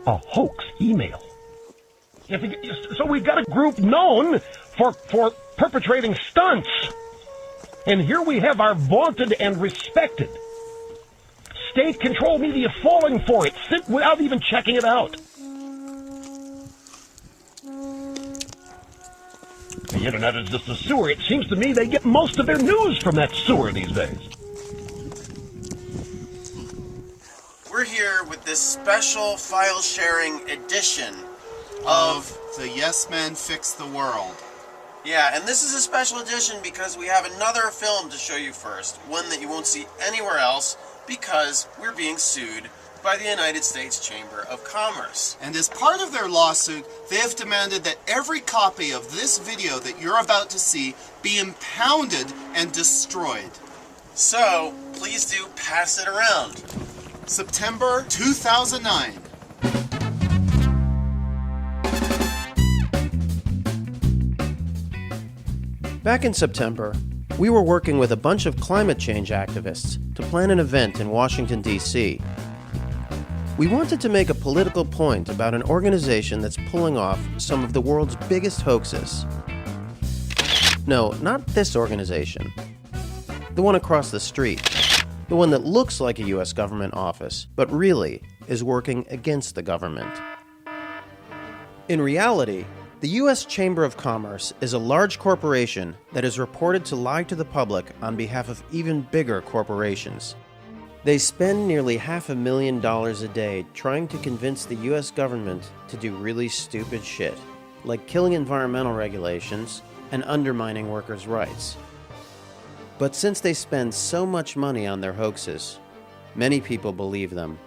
A hoax email. So we've got a group known for perpetrating stunts. And here we have our vaunted and respected state-controlled media falling for it without even checking it out. The internet is just a sewer. It seems to me they get most of their news from that sewer these days. We're here with this special file-sharing edition of The Yes Men Fix the World. Yeah, and this is a special edition because we have another film to show you first, one that you won't see anywhere else because we're being sued by the United States Chamber of Commerce. And as part of their lawsuit, they have demanded that every copy of this video that you're about to see be impounded and destroyed. So, please do pass it around. September 2009. Back in September, we were working with a bunch of climate change activists to plan an event in Washington, D.C. We wanted to make a political point about an organization that's pulling off some of the world's biggest hoaxes. No, not this organization. The one across the street. The one that looks like a U.S. government office, but really is working against the government. In reality, the U.S. Chamber of Commerce is a large corporation that is reported to lie to the public on behalf of even bigger corporations. They spend nearly $500,000 a day trying to convince the U.S. government to do really stupid shit, like killing environmental regulations and undermining workers' rights. But since they spend so much money on their hoaxes, many people believe them.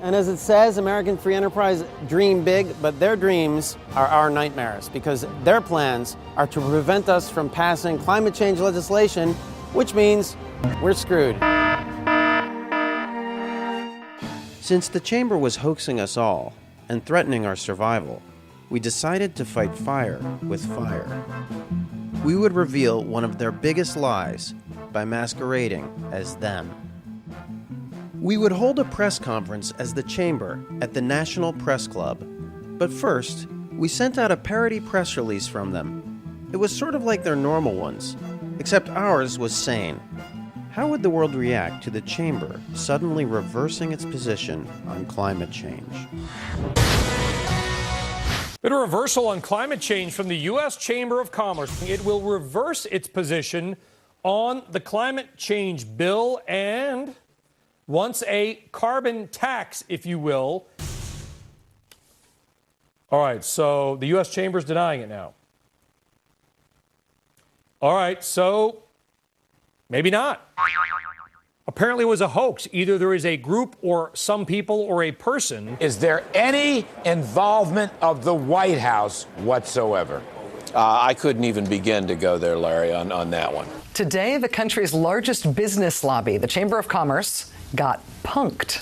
And as it says, American free enterprise dream big, but their dreams are our nightmares because their plans are to prevent us from passing climate change legislation, which means we're screwed. Since the chamber was hoaxing us all and threatening our survival, we decided to fight fire with fire. We would reveal one of their biggest lies by masquerading as them. We would hold a press conference as the Chamber at the National Press Club. But first, we sent out a parody press release from them. It was sort of like their normal ones, except ours was sane. How would the world react to the Chamber suddenly reversing its position on climate change? Bit of reversal on climate change from the U.S. Chamber of Commerce. It will reverse its position on the climate change bill and wants a carbon tax, if you will. All right, so the U.S. Chamber's denying it now. All right, so maybe not. Apparently it was a hoax. Either there is a group or some people or a person. Is there any involvement of the White House whatsoever? I couldn't even begin to go there, Larry, on that one. Today, the country's largest business lobby, the Chamber of Commerce, got punked.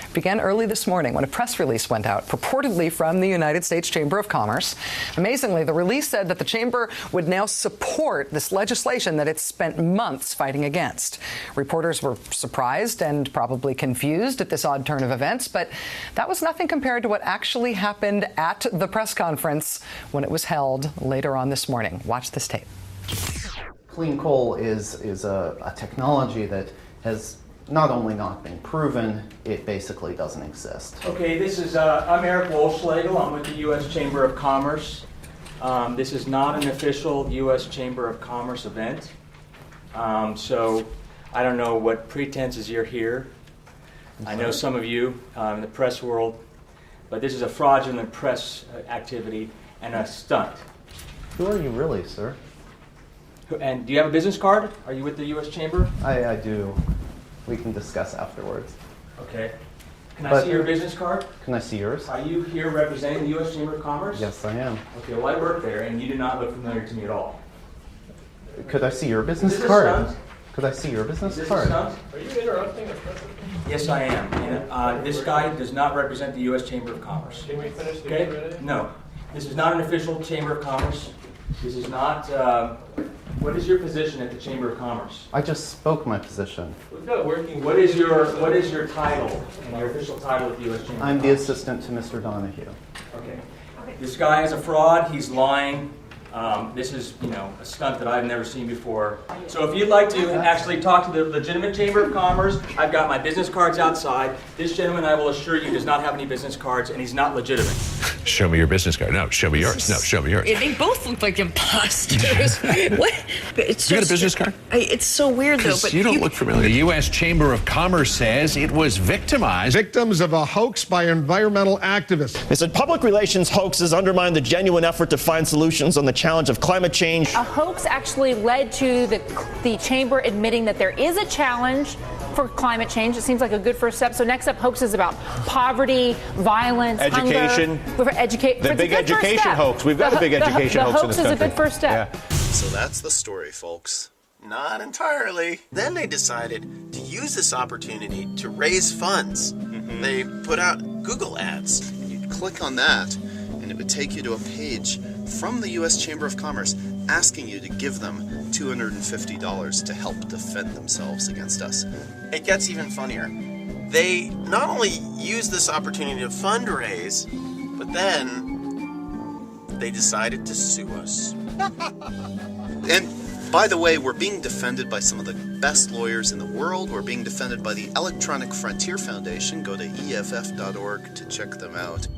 It began early this morning when a press release went out, purportedly from the United States Chamber of Commerce. Amazingly, the release said that the Chamber would now support this legislation that it's spent months fighting against. Reporters were surprised and probably confused at this odd turn of events, but that was nothing compared to what actually happened at the press conference when it was held later on this morning. Watch this tape. Clean coal is a technology that has not only not been proven, it basically doesn't exist. Okay, I'm Eric Wolfschlegel. I'm with the U.S. Chamber of Commerce. This is not an official U.S. Chamber of Commerce event. So I don't know what pretenses you're here. I know some of you in the press world, but this is a fraudulent press activity and a stunt. Who are you really, sir? And do you have a business card? Are you with the U.S. Chamber? I do. We can discuss afterwards. Okay. Can I see your business card? Can I see yours? Are you here representing the U.S. Chamber of Commerce? Yes, I am. Okay, well, I work there, and you do not look familiar to me at all. Could I see your business Is this a card? stunt? Could I see your business Is this card? a stunt? Are you interrupting the president? Yes, I am. And, this guy does not represent the U.S. Chamber of Commerce. Can we finish the Okay? No. This is not an official Chamber of Commerce. This is not... what is your position at the Chamber of Commerce? I just spoke my position. We've got working. What is your title and your official title at the U.S. Chamber? I'm the assistant to Mr. Donahue. Okay. This guy is a fraud. He's lying. This is, a stunt that I've never seen before. So if you'd like to actually talk to the legitimate Chamber of Commerce, I've got my business cards outside. This gentleman, I will assure you, does not have any business cards, and he's not legitimate. Show me your business card. No, show me yours. No, show me yours. They both look like imposters. What? It's You got a business card? It's so weird, though. But you don't look familiar. The U.S. Chamber of Commerce says it was victimized. Victims of a hoax by environmental activists. They said public relations hoaxes undermine the genuine effort to find solutions on the challenge of climate change. A hoax actually led to the chamber admitting that there is a challenge for climate change. It seems like a good first step. So next up, hoaxes about poverty, violence, education. Hunger. The big education hoax. We've got a big education hoax in this country. The hoax is a good first step. Yeah. So that's the story, folks. Not entirely. Then they decided to use this opportunity to raise funds. They put out Google ads. You'd click on that, and it would take you to a page from the U.S. Chamber of Commerce asking you to give them $250 to help defend themselves against us. It gets even funnier. They not only use this opportunity to fundraise, but then they decided to sue us. And by the way, we're being defended by some of the best lawyers in the world. We're being defended by the Electronic Frontier Foundation. Go to EFF.org to check them out.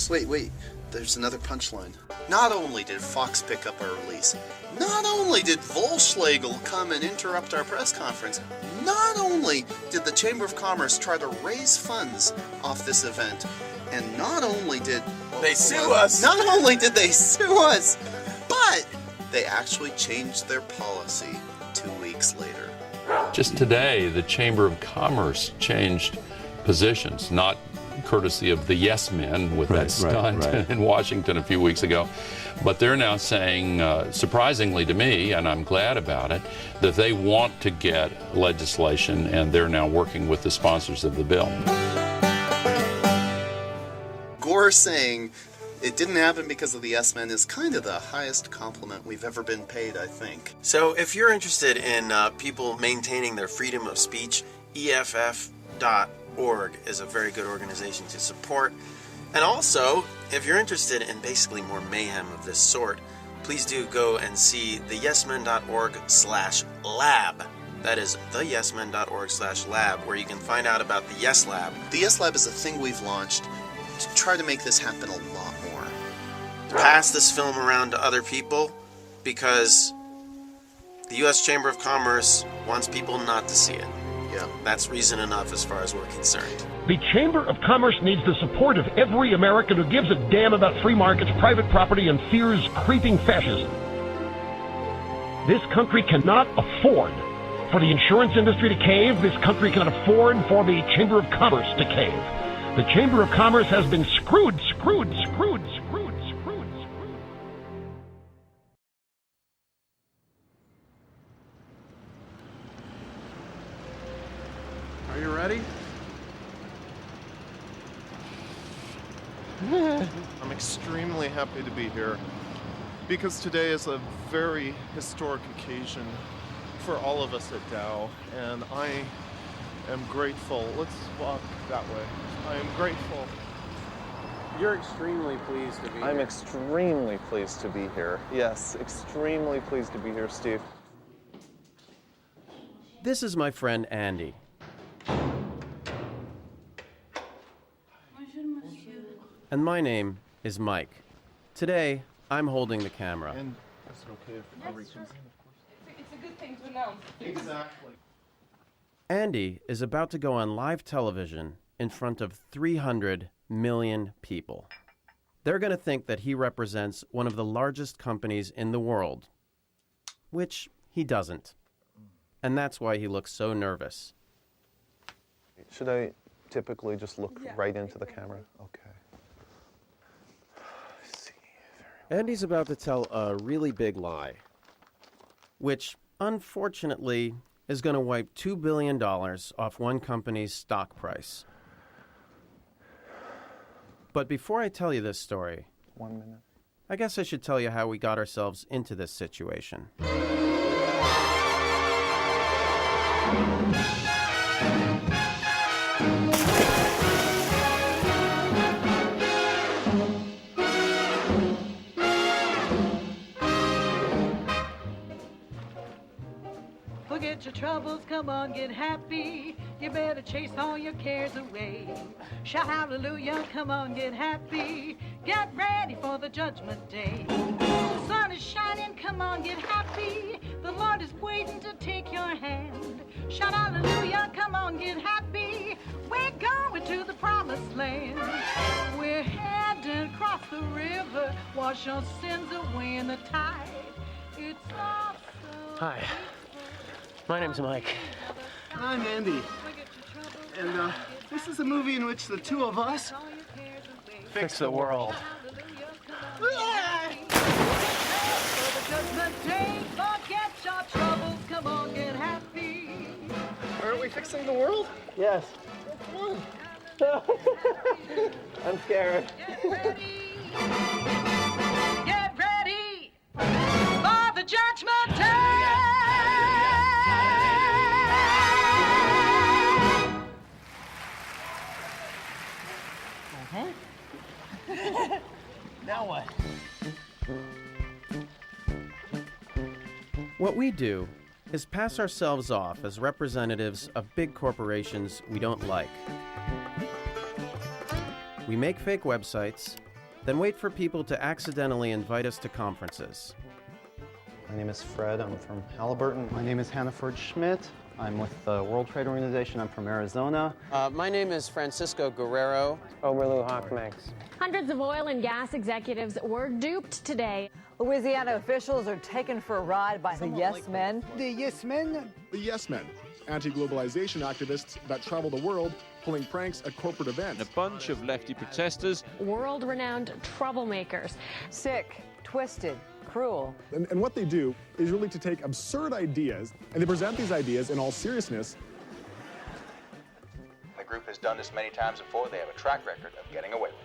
Wait. There's another punchline. Not only did Fox pick up our release, not only did Volschlegel come and interrupt our press conference, not only did the Chamber of Commerce try to raise funds off this event, and not only did they sue us, not only did they sue us, but they actually changed their policy 2 weeks later. Just today, the Chamber of Commerce changed positions, not courtesy of the yes men with that stunt in Washington a few weeks ago. But they're now saying, surprisingly to me, and I'm glad about it, that they want to get legislation, and they're now working with the sponsors of the bill. Gore saying it didn't happen because of the yes men is kind of the highest compliment we've ever been paid, I think. So if you're interested in people maintaining their freedom of speech, EFF.org is a very good organization to support. And also, if you're interested in basically more mayhem of this sort, please do go and see the yesmen.org/lab. That is theyesmen.org/lab, where you can find out about the Yes Lab. The Yes Lab is a thing we've launched to try to make this happen a lot more. To pass this film around to other people, because the U.S. Chamber of Commerce wants people not to see it. Yeah, that's reason enough as far as we're concerned. The Chamber of Commerce needs the support of every American who gives a damn about free markets, private property, and fears creeping fascism. This country cannot afford for the insurance industry to cave. This country cannot afford for the Chamber of Commerce to cave. The Chamber of Commerce has been screwed. Are you ready? I'm extremely happy to be here because today is a very historic occasion for all of us at Dow, and I am grateful. Let's walk that way. I am grateful. You're extremely pleased to be here. I'm extremely pleased to be here. Yes, extremely pleased to be here, Steve. This is my friend Andy. And my name is Mike. Today, I'm holding the camera. And is it okay if I reconvene, of course? It's a good thing to know. Exactly. Andy is about to go on live television in front of 300 million people. They're going to think that he represents one of the largest companies in the world. which he doesn't. And that's why he looks so nervous. Should I typically just look right into the camera? Okay. Andy's about to tell a really big lie, which, unfortunately, is going to wipe $2 billion off one company's stock price. But before I tell you this story, 1 minute. I guess I should tell you how we got ourselves into this situation. Forget your troubles, come on, get happy. You better chase all your cares away. Shout hallelujah, come on, get happy. Get ready for the judgment day. The sun is shining, come on, get happy. The Lord is waiting to take your hand. Shout hallelujah, come on, get happy. We're going to the promised land. We're heading across the river. Wash your sins away in the tide. It's awesome. Hi. My name's Mike. And I'm Andy. And this is a movie in which the two of us Fix the world. Forget your troubles, come on, get happy. Aren't we fixing the world? Yes. Come on. I'm scared. Get ready for the judgment day. Now what? What we do is pass ourselves off as representatives of big corporations we don't like. We make fake websites, then wait for people to accidentally invite us to conferences. My name is Fred. I'm from Halliburton. My name is Hannaford Schmidt. I'm with the World Trade Organization. I'm from Arizona. My name is Francisco Guerrero. Oberlu Hockmax. Hundreds of oil and gas executives were duped today. Louisiana officials are taken for a ride by the Yes Men. The Yes Men? The Yes Men, anti-globalization activists that travel the world pulling pranks at corporate events. A bunch of lefty protesters. World-renowned troublemakers. Sick, twisted, cruel. And what they do is really to take absurd ideas, and they present these ideas in all seriousness. The group has done this many times before. They have a track record of getting away with it.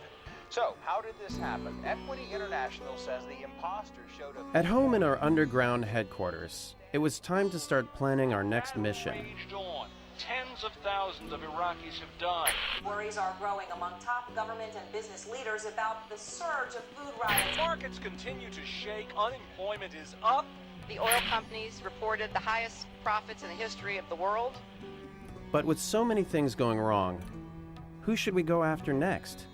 So, how did this happen? Equity International says the imposters showed up. At home in our underground headquarters, it was time to start planning our next mission. Raged on. Tens of thousands of Iraqis have died. Worries are growing among top government and business leaders about the surge of food riots. Markets continue to shake. Unemployment is up. The oil companies reported the highest profits in the history of the world. But with so many things going wrong, who should we go after next?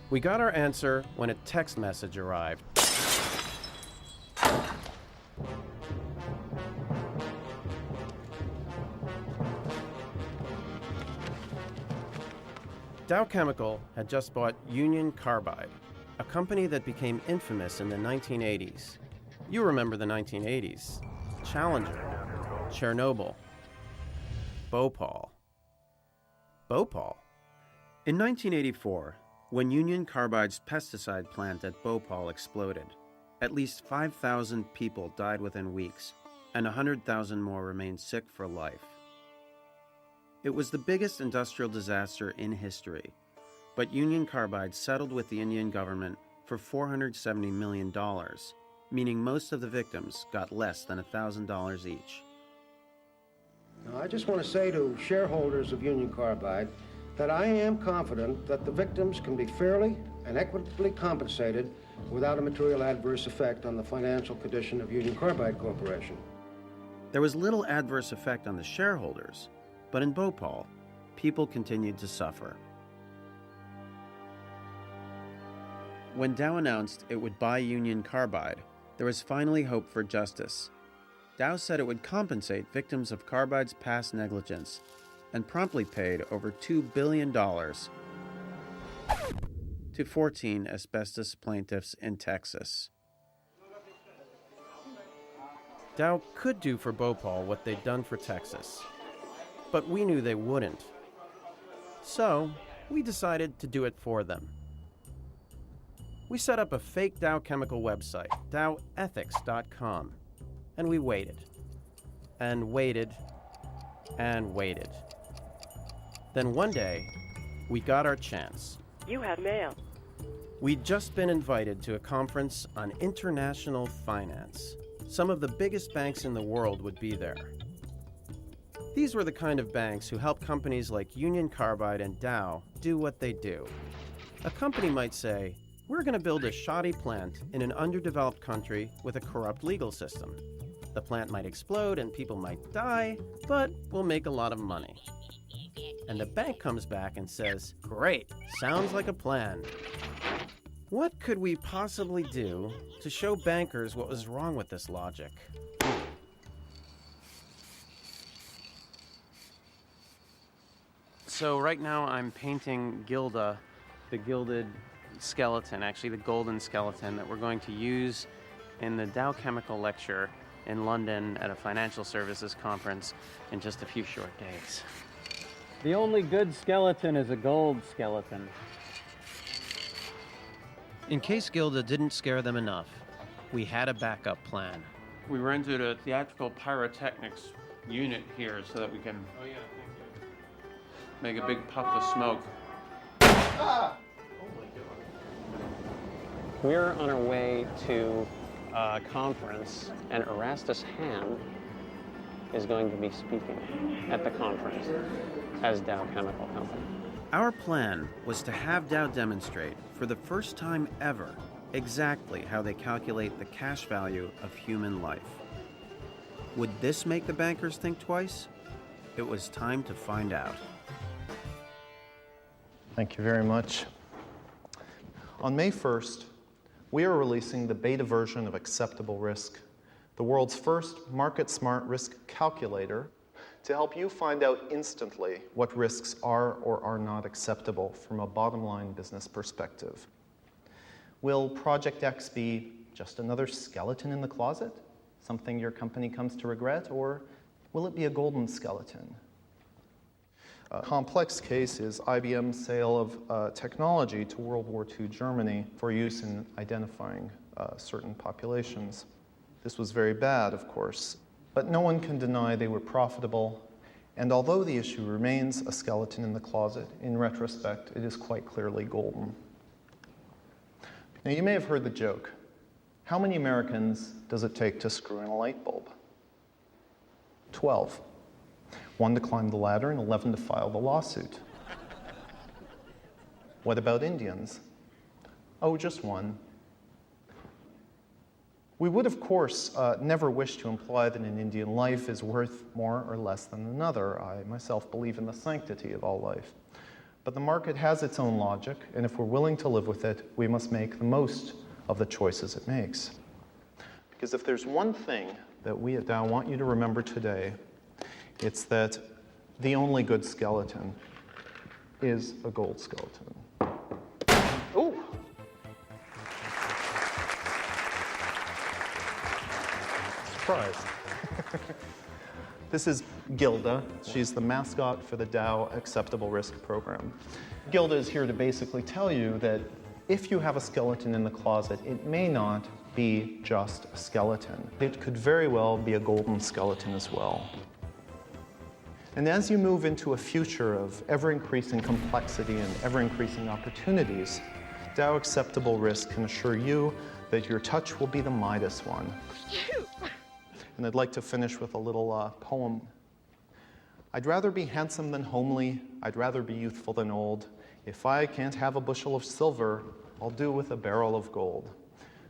We got our answer when a text message arrived. Dow Chemical had just bought Union Carbide, a company that became infamous in the 1980s. You remember the 1980s. Challenger, Chernobyl, Bhopal. Bhopal? In 1984, when Union Carbide's pesticide plant at Bhopal exploded, at least 5,000 people died within weeks, and 100,000 more remained sick for life. It was the biggest industrial disaster in history, but Union Carbide settled with the Indian government for $470 million, meaning most of the victims got less than $1,000 each. Now, I just want to say to shareholders of Union Carbide that I am confident that the victims can be fairly and equitably compensated without a material adverse effect on the financial condition of Union Carbide Corporation. There was little adverse effect on the shareholders, but in Bhopal, people continued to suffer. When Dow announced it would buy Union Carbide, there was finally hope for justice. Dow said it would compensate victims of Carbide's past negligence and promptly paid over $2 billion to 14 asbestos plaintiffs in Texas. Dow could do for Bhopal what they'd done for Texas, but we knew they wouldn't. So we decided to do it for them. We set up a fake Dow Chemical website, dowethics.com, and we waited, and waited, and waited. Then one day, we got our chance. You have mail. We'd just been invited to a conference on international finance. Some of the biggest banks in the world would be there. These were the kind of banks who help companies like Union Carbide and Dow do what they do. A company might say, we're going to build a shoddy plant in an underdeveloped country with a corrupt legal system. The plant might explode and people might die, but we'll make a lot of money. And the bank comes back and says, great, sounds like a plan. What could we possibly do to show bankers what was wrong with this logic? So right now I'm painting Gilda, the gilded skeleton, actually the golden skeleton that we're going to use in the Dow Chemical lecture in London at a financial services conference in just a few short days. The only good skeleton is a gold skeleton. In case Gilda didn't scare them enough, we had a backup plan. We rented a theatrical pyrotechnics unit here so that we can make a big puff of smoke. Ah! We're on our way to a conference, and Erastus Hand is going to be speaking at the conference as Dow Chemical Company. Our plan was to have Dow demonstrate, for the first time ever, exactly how they calculate the cash value of human life. Would this make the bankers think twice? It was time to find out. Thank you very much. On May 1st, we are releasing the beta version of Acceptable Risk, the world's first market-smart risk calculator to help you find out instantly what risks are or are not acceptable from a bottom-line business perspective. Will Project X be just another skeleton in the closet, something your company comes to regret, or will it be a golden skeleton? A complex case is IBM's sale of technology to World War II Germany for use in identifying certain populations. This was very bad, of course, but no one can deny they were profitable, and although the issue remains a skeleton in the closet, in retrospect, it is quite clearly golden. Now, you may have heard the joke. How many Americans does it take to screw in a light bulb? 12. 1 to climb the ladder and 11 to file the lawsuit. What about Indians? Oh, just 1. We would, of course, never wish to imply that an Indian life is worth more or less than another. I myself believe in the sanctity of all life. But the market has its own logic, and if we're willing to live with it, we must make the most of the choices it makes. Because if there's one thing that we at Dow want you to remember today, it's that the only good skeleton is a gold skeleton. Ooh! Surprise. This is Gilda. She's the mascot for the Dow Acceptable Risk program. Gilda is here to basically tell you that if you have a skeleton in the closet, it may not be just a skeleton. It could very well be a golden skeleton as well. And as you move into a future of ever-increasing complexity and ever-increasing opportunities, Dow Acceptable Risk can assure you that your touch will be the Midas one. And I'd like to finish with a little poem. I'd rather be handsome than homely. I'd rather be youthful than old. If I can't have a bushel of silver, I'll do with a barrel of gold.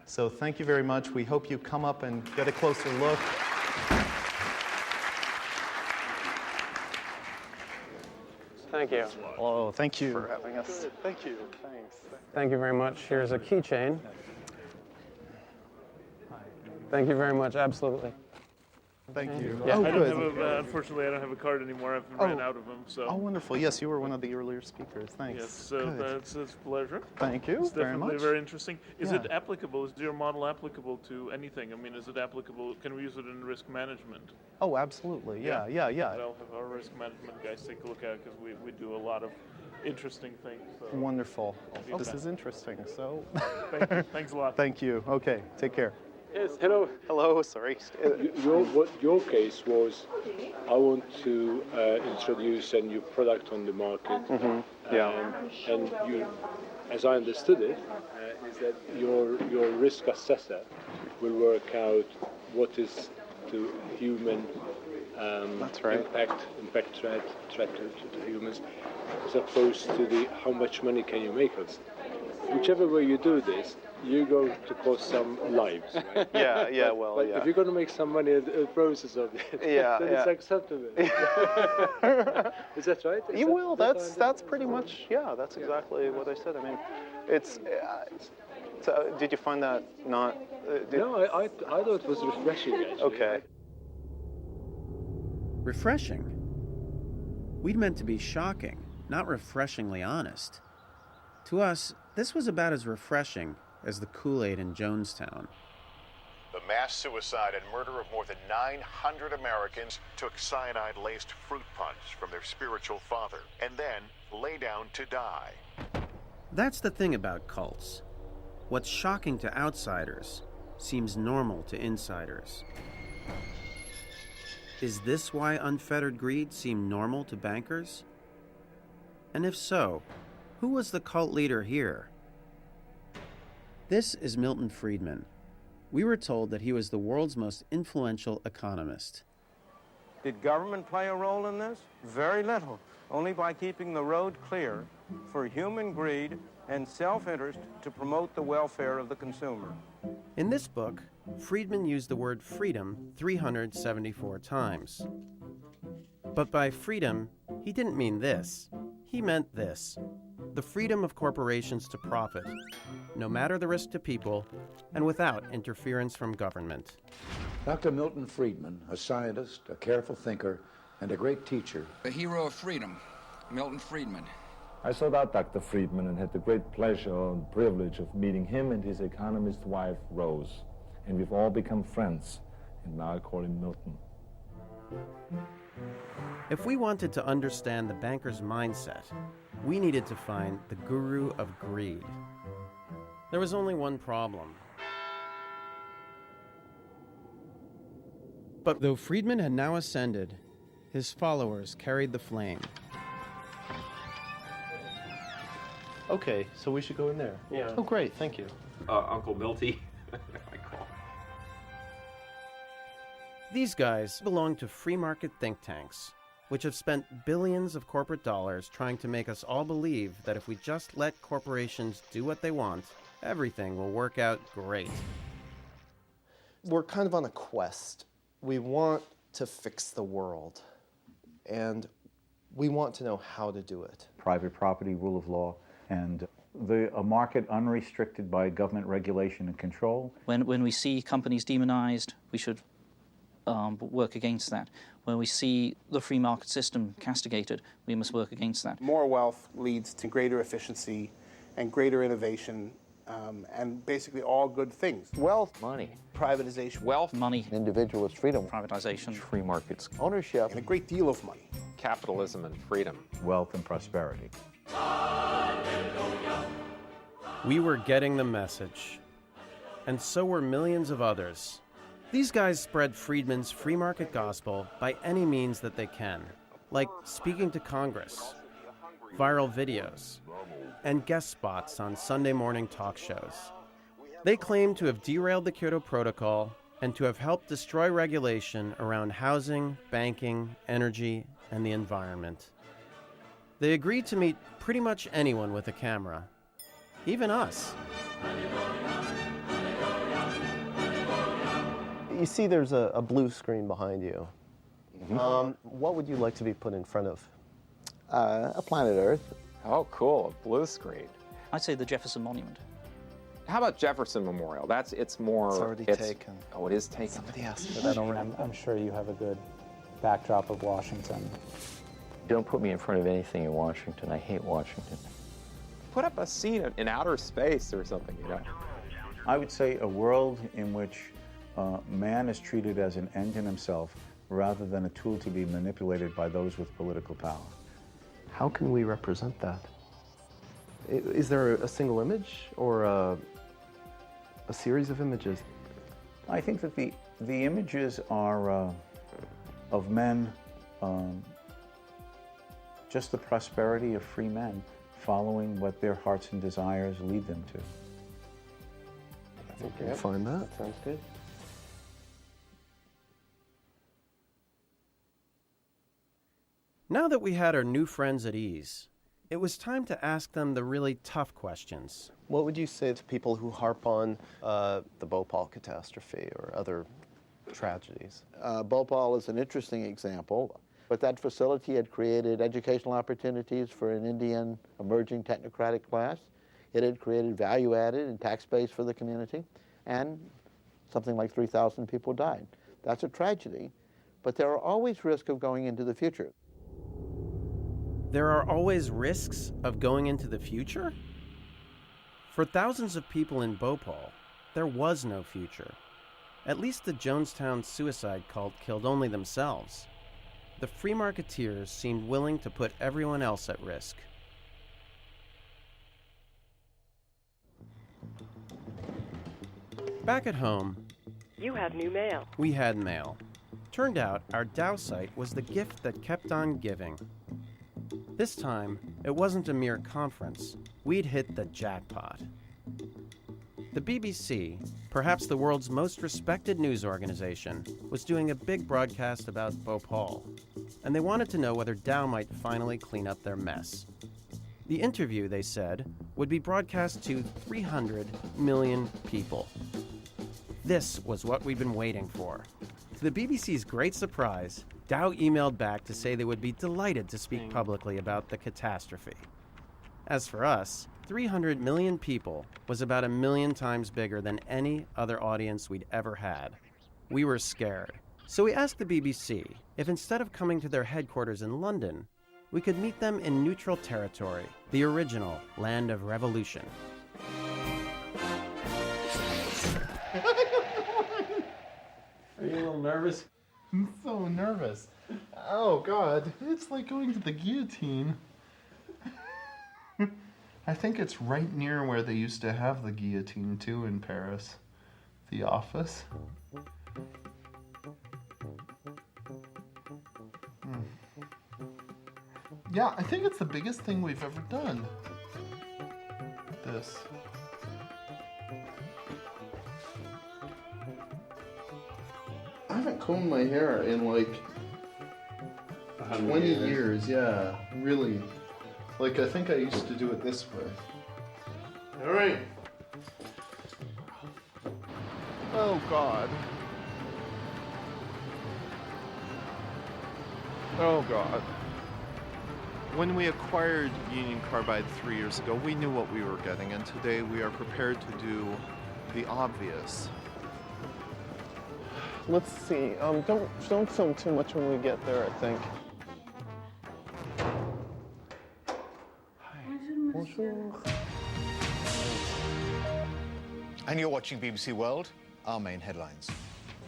So thank you very much. We hope you come up and get a closer look. Thank you. Oh, thank you for having us. Thank you. Thanks. Thank you very much. Here's a keychain. Thank you very much. Absolutely. Thank you. Yeah. Oh, I good. don't have unfortunately, I don't have a card anymore. I've ran out of them. So. Oh, wonderful. Yes, you were one of the earlier speakers. Thanks. Yes, so it's a pleasure. Thank you It's very definitely much. very interesting. Is it applicable? Is your model applicable to anything? I mean, is it applicable? Can we use it in risk management? Oh, absolutely. Yeah. I'll have our risk management guys take a look at it because we do a lot of interesting things. So. Wonderful. Okay. This is interesting. So. Thank you. Thanks a lot. Thank you. Okay. Take care. Yes. Hello. Hello. Sorry. What your case was, I want to introduce a new product on the market. And you, as I understood it, is that your risk assessor will work out what is the human impact threat to humans, as opposed to how much money can you make us. Whichever way you do this, you're going to cost some lives, right? But if you're going to make some money in the process of it, then it's acceptable. Is that right? You will. That's pretty much, that's exactly what I said. I mean, it's, so did you find that not... No, I thought it was refreshing, actually. Okay. Refreshing? We'd meant to be shocking, not refreshingly honest. To us, this was about as refreshing as the Kool-Aid in Jonestown. The mass suicide and murder of more than 900 Americans took cyanide-laced fruit punch from their spiritual father and then lay down to die. That's the thing about cults. What's shocking to outsiders seems normal to insiders. Is this why unfettered greed seemed normal to bankers? And if so, who was the cult leader here? This is Milton Friedman. We were told that he was the world's most influential economist. Did government play a role in this? Very little, only by keeping the road clear for human greed and self-interest to promote the welfare of the consumer. In this book, Friedman used the word freedom 374 times. But by freedom, he didn't mean this. He meant this: the freedom of corporations to profit, no matter the risk to people, and without interference from government. Dr. Milton Friedman, a scientist, a careful thinker, and a great teacher. The hero of freedom, Milton Friedman. I sought out Dr. Friedman and had the great pleasure and privilege of meeting him and his economist wife, Rose. And we've all become friends, and now I call him Milton. If we wanted to understand the banker's mindset, we needed to find the guru of greed. There was only one problem. But though Friedman had now ascended, his followers carried the flame. Okay, so we should go in there. Yeah. Oh, great, thank you. Uncle Milty. I call. These guys belong to free market think tanks, which have spent billions of corporate dollars trying to make us all believe that if we just let corporations do what they want, everything will work out great. We're kind of on a quest. We want to fix the world, and we want to know how to do it. Private property, rule of law, and a market unrestricted by government regulation and control. When we see companies demonized, we should work against that. When we see the free market system castigated, we must work against that. More wealth leads to greater efficiency and greater innovation, and basically all good things. Wealth. Money. Privatization. Wealth. Money. Individualist freedom. Privatization. Free markets. Ownership. And a great deal of money. Capitalism and freedom. Wealth and prosperity. We were getting the message, and so were millions of others. These guys spread Friedman's free market gospel by any means that they can, like speaking to Congress, viral videos, and guest spots on Sunday morning talk shows. They claim to have derailed the Kyoto Protocol and to have helped destroy regulation around housing, banking, energy, and the environment. They agreed to meet pretty much anyone with a camera, even us. You see there's a blue screen behind you. Mm-hmm. What would you like to be put in front of? A planet Earth. Oh, cool, a blue screen. I'd say the Jefferson Monument. How about Jefferson Memorial? It's more. It's already taken. Oh, it is taken. Somebody asked for But that. I'm sure you have a good backdrop of Washington. Don't put me in front of anything in Washington. I hate Washington. Put up a scene in outer space or something, you know. I would say a world in which man is treated as an end in himself rather than a tool to be manipulated by those with political power. How can we represent that? Is there a single image or a series of images? I think that the images are of men, just the prosperity of free men following what their hearts and desires lead them to. I think we can find that. That sounds good. Now that we had our new friends at ease, it was time to ask them the really tough questions. What would you say to people who harp on the Bhopal catastrophe or other tragedies? Bhopal is an interesting example, but that facility had created educational opportunities for an Indian emerging technocratic class. It had created value added and tax base for the community, and something like 3,000 people died. That's a tragedy, but there are always risks of going into the future. There are always risks of going into the future? For thousands of people in Bhopal, there was no future. At least the Jonestown suicide cult killed only themselves. The free marketeers seemed willing to put everyone else at risk. Back at home, you have new mail. We had mail. Turned out our Dow site was the gift that kept on giving. This time, it wasn't a mere conference. We'd hit the jackpot. The BBC, perhaps the world's most respected news organization, was doing a big broadcast about Bhopal, and they wanted to know whether Dow might finally clean up their mess. The interview, they said, would be broadcast to 300 million people. This was what we'd been waiting for. To the BBC's great surprise, Dow emailed back to say they would be delighted to speak publicly about the catastrophe. As for us, 300 million people was about 1 million times bigger than any other audience we'd ever had. We were scared. So we asked the BBC if instead of coming to their headquarters in London, we could meet them in neutral territory, the original land of revolution. Are you a little nervous? I'm so nervous. Oh, God. It's like going to the guillotine. I think it's right near where they used to have the guillotine, too, in Paris. The office. Yeah, I think it's the biggest thing we've ever done. This. I haven't combed my hair in like 20 years, yeah, really. Like, I think I used to do it this way. All right. Oh, God. Oh, God. When we acquired Union Carbide 3 years ago, we knew what we were getting, and today we are prepared to do the obvious. Let's see. Don't film too much when we get there, I think. Hi. Bonjour. And you're watching BBC World, our main headlines.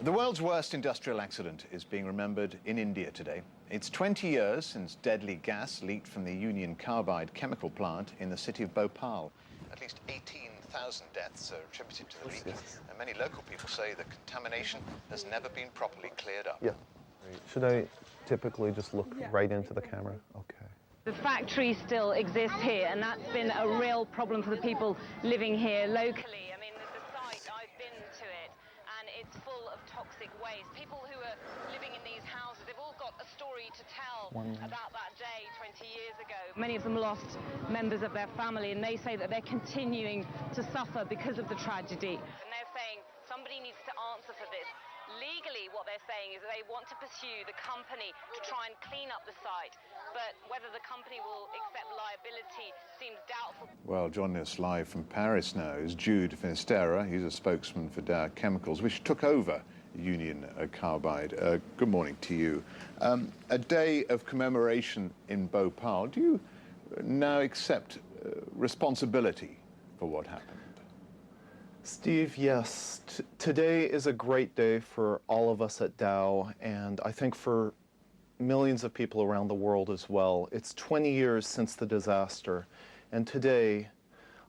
The world's worst industrial accident is being remembered in India today. It's 20 years since deadly gas leaked from the Union Carbide chemical plant in the city of Bhopal. At least 18,000 deaths are attributed to the leak, and many local people say the contamination has never been properly cleared up. Yeah. Should I typically just look right into the camera? Okay. The factory still exists here, and that's been a real problem for the people living here locally. I mean, the site, I've been to it, and it's full of toxic waste. People who are living in these houses, they've all got a story to tell about that day 20 years ago. Many of them lost members of their family, and they say that they're continuing to suffer because of the tragedy. And they're saying somebody needs to answer for this. Legally, what they're saying is that they want to pursue the company to try and clean up the site. But whether the company will accept liability seems doubtful. Well, joining us live from Paris now is Jude Finisterra. He's a spokesman for Dow Chemicals, which took over Union Carbide. Good morning to you. A day of commemoration in Bhopal. Do you now accept responsibility for what happened? Steve, yes. Today is a great day for all of us at Dow, and I think for millions of people around the world as well. It's 20 years since the disaster, and today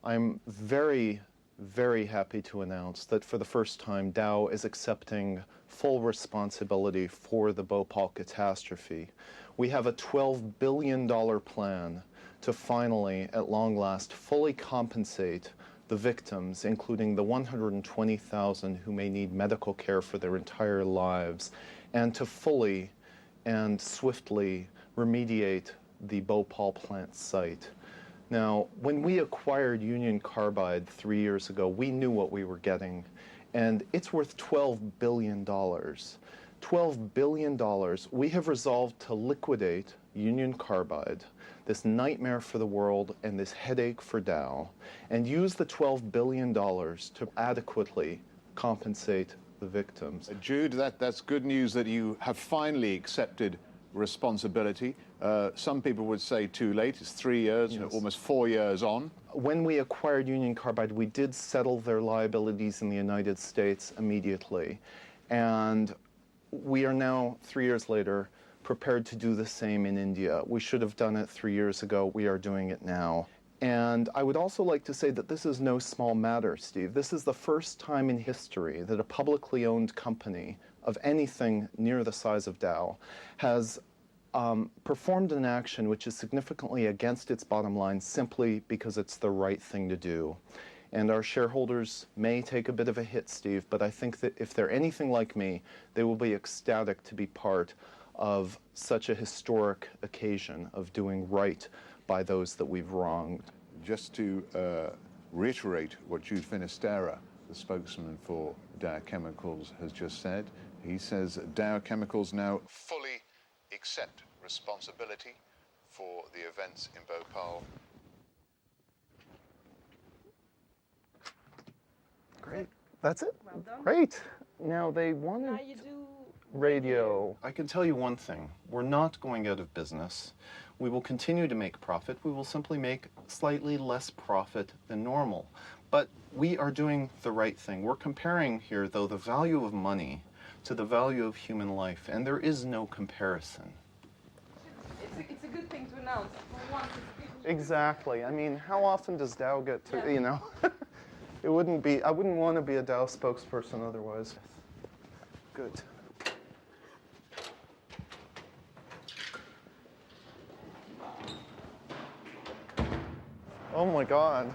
I'm very, very happy to announce that for the first time Dow is accepting full responsibility for the Bhopal catastrophe. We have a $12 billion plan to finally, at long last, fully compensate the victims, including the 120,000 who may need medical care for their entire lives, and to fully and swiftly remediate the Bhopal plant site. Now, when we acquired Union Carbide 3 years ago, we knew what we were getting, and it's worth $12 billion. $12 billion. We have resolved to liquidate Union Carbide, this nightmare for the world and this headache for Dow, and use the $12 billion to adequately compensate the victims. Jude, that's good news that you have finally accepted responsibility. Some people would say too late. It's 3 years, Yes. almost 4 years on. When we acquired Union Carbide, we did settle their liabilities in the United States immediately. And we are now, 3 years later, prepared to do the same in India. We should have done it 3 years ago. We are doing it now. And I would also like to say that this is no small matter, Steve. This is the first time in history that a publicly owned company of anything near the size of Dow has performed an action which is significantly against its bottom line simply because it's the right thing to do. And our shareholders may take a bit of a hit, Steve, but I think that if they're anything like me, they will be ecstatic to be part of such a historic occasion of doing right by those that we've wronged. Just to reiterate what Jude Finisterra, the spokesman for Dow Chemicals, has just said, he says Dow Chemicals now fully accept responsibility for the events in Bhopal. Great. That's it? Well done. Great. Now they wanted Now you do radio. I can tell you one thing. We're not going out of business. We will continue to make profit. We will simply make slightly less profit than normal. But we are doing the right thing. We're comparing here, though, the value of money to the value of human life, and there is no comparison. It's a good thing to announce. For once, Exactly. I mean, how often does Dow get to, you know? It wouldn't be, I wouldn't want to be a Dow spokesperson otherwise. Good. Oh my God.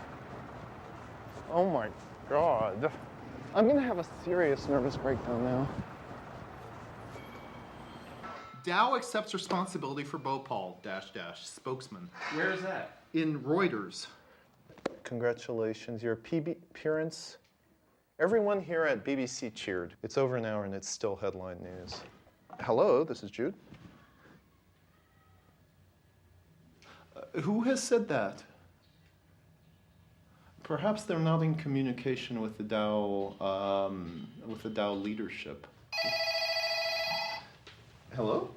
Oh my God. I'm gonna have a serious nervous breakdown now. Dow accepts responsibility for Bhopal, spokesman. Where is that? In Reuters. Congratulations, your appearance. Everyone here at BBC cheered. It's over now and it's still headline news. Hello, this is Jude. Who has said that? Perhaps they're not in communication with the Dow leadership. Hello?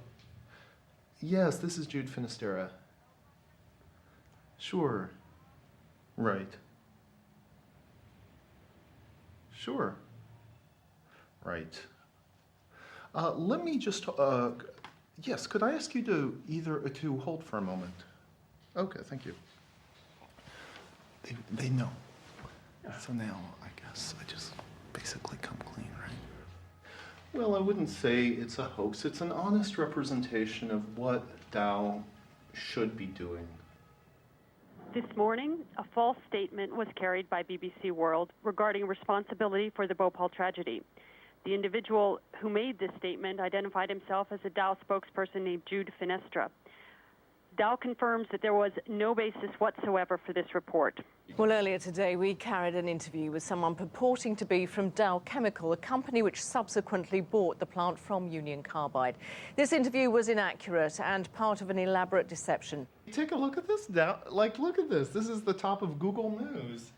Yes, this is Jude Finisterra. Sure. Right. Sure. Right. Let me just, yes, could I ask you to hold for a moment? Okay, thank you. They know. So now, I guess, I just basically come clean, right? Well, I wouldn't say it's a hoax. It's an honest representation of what Dow should be doing. This morning, a false statement was carried by BBC World regarding responsibility for the Bhopal tragedy. The individual who made this statement identified himself as a Dow spokesperson named Jude Finisterra. Dow confirms that there was no basis whatsoever for this report. Well, earlier today, we carried an interview with someone purporting to be from Dow Chemical, a company which subsequently bought the plant from Union Carbide. This interview was inaccurate and part of an elaborate deception. Take a look at this, Dow. Like, look at this. This is the top of Google News.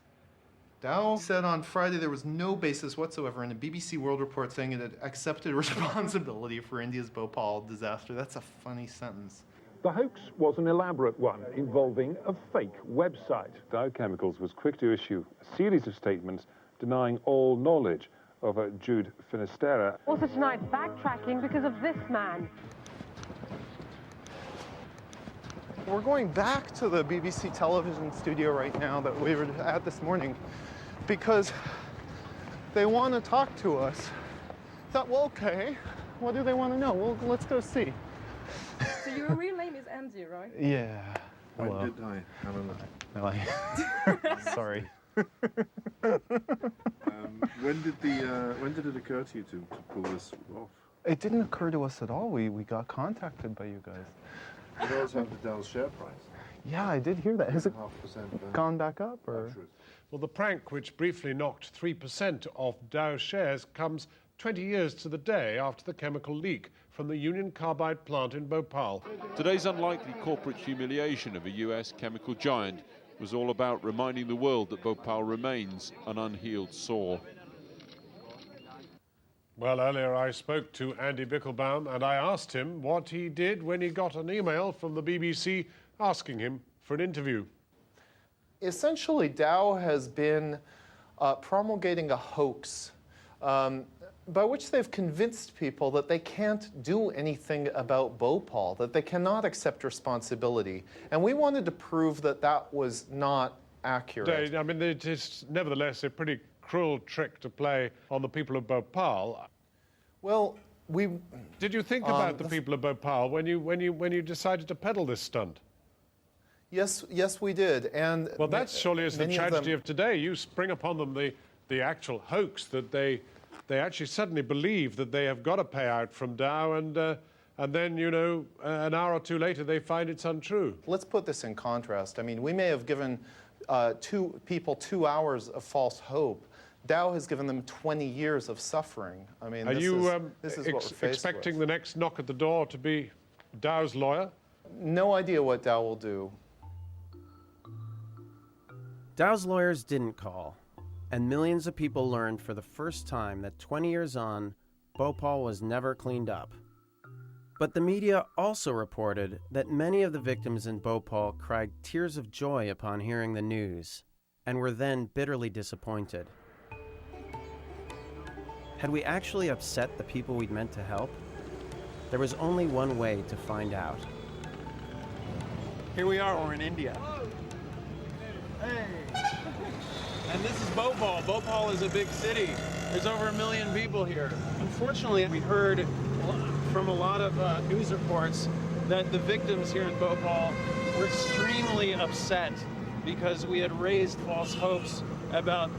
Dow said on Friday there was no basis whatsoever in a BBC World Report saying it had accepted responsibility for India's Bhopal disaster. That's a funny sentence. The hoax was an elaborate one involving a fake website. Dow Chemicals was quick to issue a series of statements denying all knowledge of Jude Finisterra. Also tonight, backtracking because of this man. We're going back to the BBC television studio right now that we were at this morning because they want to talk to us. Thought, well, okay, what do they want to know? Well, let's go see. So your real name is Andy, right? Yeah. When Hello. did I? Sorry. When did it occur to you to pull this off? It didn't occur to us at all. We got contacted by you guys. You also have the Dow share price. Yeah, I did hear that. Has it 2.5% gone back up? Or? Well, the prank, which briefly knocked 3% off Dow shares, comes 20 years to the day after the chemical leak from the Union Carbide plant in Bhopal. Today's unlikely corporate humiliation of a US chemical giant was all about reminding the world that Bhopal remains an unhealed sore. Well, earlier I spoke to Andy Bickelbaum and I asked him what he did when he got an email from the BBC asking him for an interview. Essentially, Dow has been promulgating a hoax by which they've convinced people that they can't do anything about Bhopal, that they cannot accept responsibility. And we wanted to prove that that was not accurate. I mean, it is nevertheless a pretty cruel trick to play on the people of Bhopal. Well, did you think about the people of Bhopal when you decided to peddle this stunt? Yes, we did. And well, that surely is the tragedy of today. You spring upon them the actual hoax that they actually suddenly believe that they have got a payout from Dow, and then, you know, an hour or two later they find it's untrue. Let's put this in contrast. I mean, we may have given two people 2 hours of false hope. Dow has given them 20 years of suffering. I mean, this is what we're faced expecting with. the next knock at the door to be Dow's lawyer? No idea what Dow will do. Dow's lawyers didn't call, and millions of people learned for the first time that 20 years on, Bhopal was never cleaned up. But the media also reported that many of the victims in Bhopal cried tears of joy upon hearing the news, and were then bitterly disappointed. Had we actually upset the people we'd meant to help? There was only one way to find out. Here we are, we're in India. Hey! And this is Bhopal. Bhopal is a big city. There's over 1 million people here. Unfortunately, we heard from a lot of news reports that the victims here in Bhopal were extremely upset because we had raised false hopes about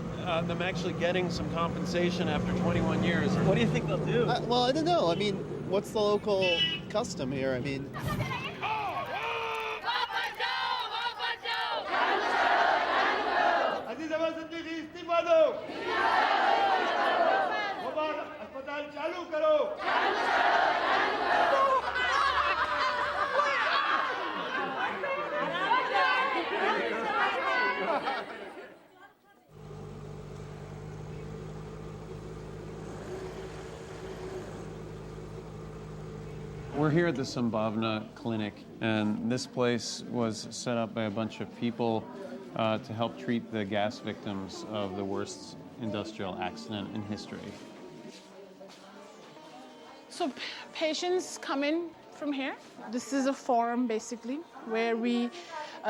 them actually getting some compensation after 21 years. What do you think they'll do? Well, I don't know. I mean, what's the local custom here? I mean... We're here at the Sambhavna Clinic, and this place was set up by a bunch of people to help treat the gas victims of the worst industrial accident in history. So patients come in from here. This is a forum, basically, where we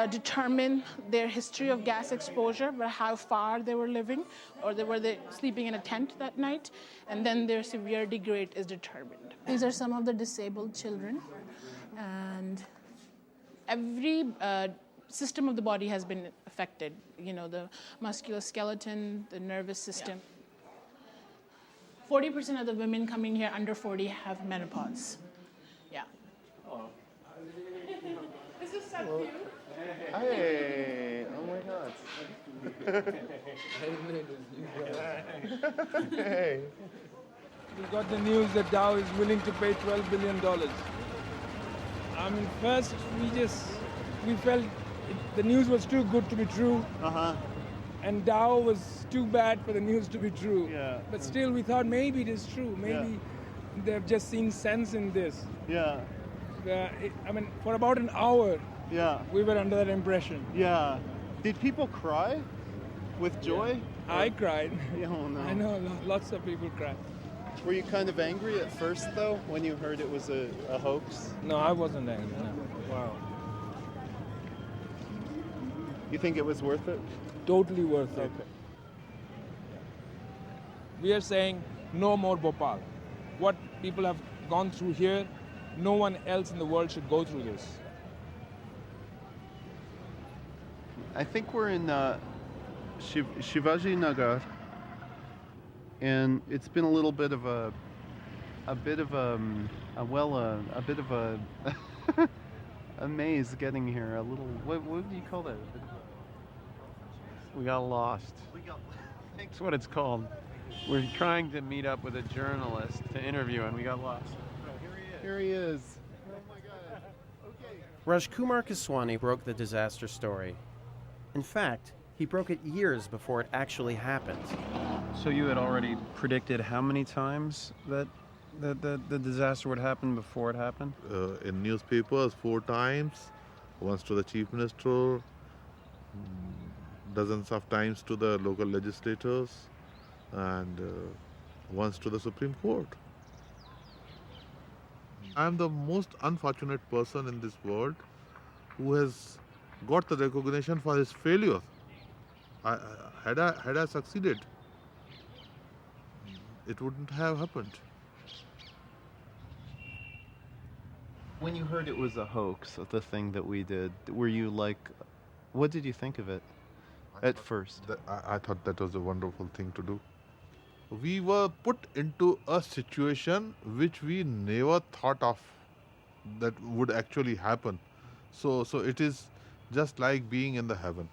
determine their history of gas exposure, but how far they were living, or were they sleeping in a tent that night, and then their severity grade is determined. These are some of the disabled children, and every system of the body has been affected. You know, the musculoskeleton, the nervous system. 40% of the women coming here under 40 have menopause. Yeah. This is Hey, oh my God. Hey. We got the news that Dow is willing to pay $12 billion. I mean, first we felt the news was too good to be true. And Dow was too bad for the news to be true. Yeah. But still, we thought maybe it is true. Maybe they've just seen sense in this. Yeah. I mean, for about an hour, we were under that impression. Yeah. Did people cry with joy? I cried. Oh, no. I know, lots of people cried. Were you kind of angry at first, though, when you heard it was a hoax? No, I wasn't angry. No. Wow. You think it was worth it? Totally worth it. Okay. We are saying no more Bhopal. What people have gone through here, no one else in the world should go through this. I think we're in Shivaji Nagar, and it's been a little bit of a a maze getting here. A little, what do you call that? We got lost. That's what it's called. We're trying to meet up with a journalist to interview, and we got lost. Here he is. Rajkumar Keswani broke the disaster story. In fact, he broke it years before it actually happened. So you had already predicted how many times that the disaster would happen before it happened? In newspapers 4 times, once to the chief minister, dozens of times to the local legislators, and once to the Supreme Court. I'm the most unfortunate person in this world who has got the recognition for his failure. Had I succeeded, it wouldn't have happened. When you heard it was a hoax, the thing that we did, were you like, what did you think of it at first? I thought that was a wonderful thing to do. We were put into a situation which we never thought of that would actually happen. So it is just like being in the heaven.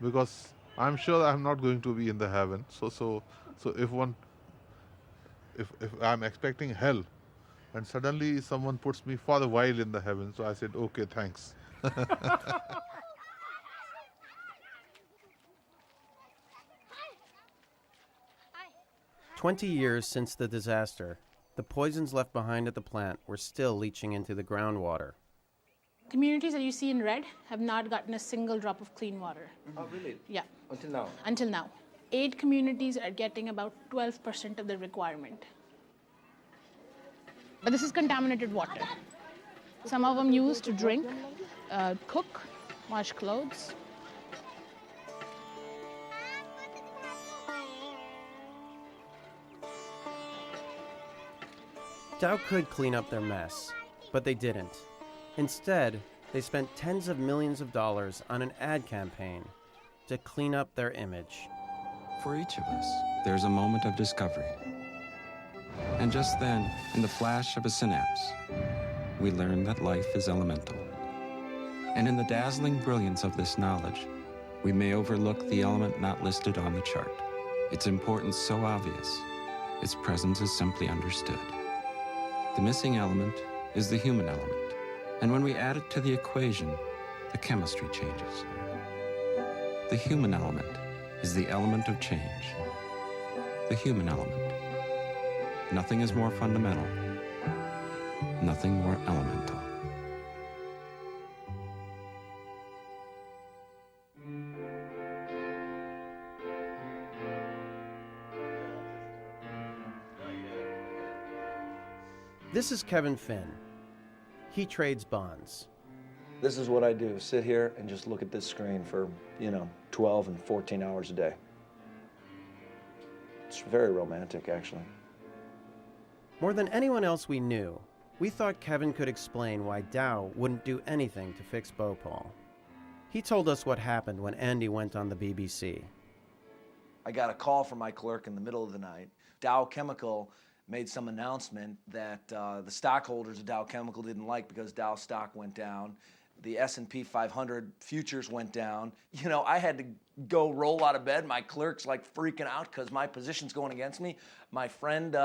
Because I'm sure I'm not going to be in the heaven. So if I'm expecting hell, and suddenly someone puts me for a while in the heaven, so I said, okay, thanks. 20 years since the disaster, the poisons left behind at the plant were still leaching into the groundwater. Communities that you see in red have not gotten a single drop of clean water. Oh, really? Yeah. Until now? Until now. 8 communities are getting about 12% of the requirement. But this is contaminated water. Some of them used to drink, cook, wash clothes. Dow could clean up their mess, but they didn't. Instead, they spent tens of millions of dollars on an ad campaign to clean up their image. For each of us, there's a moment of discovery. And just then, in the flash of a synapse, we learn that life is elemental. And in the dazzling brilliance of this knowledge, we may overlook the element not listed on the chart. Its importance so obvious, its presence is simply understood. The missing element is the human element. And when we add it to the equation, the chemistry changes. The human element is the element of change. The human element. Nothing is more fundamental. Nothing more elemental. This is Kevin Finn. He trades bonds. This is what I do, sit here and just look at this screen for, 12 and 14 hours a day. It's very romantic, actually. More than anyone else we knew, we thought Kevin could explain why Dow wouldn't do anything to fix Bhopal. He told us what happened when Andy went on the BBC. I got a call from my clerk in the middle of the night. Dow Chemical made some announcement that the stockholders of Dow Chemical didn't like because Dow stock went down. The S&P 500 futures went down. You know, I had to go roll out of bed. My clerk's like freaking out because my position's going against me. My friend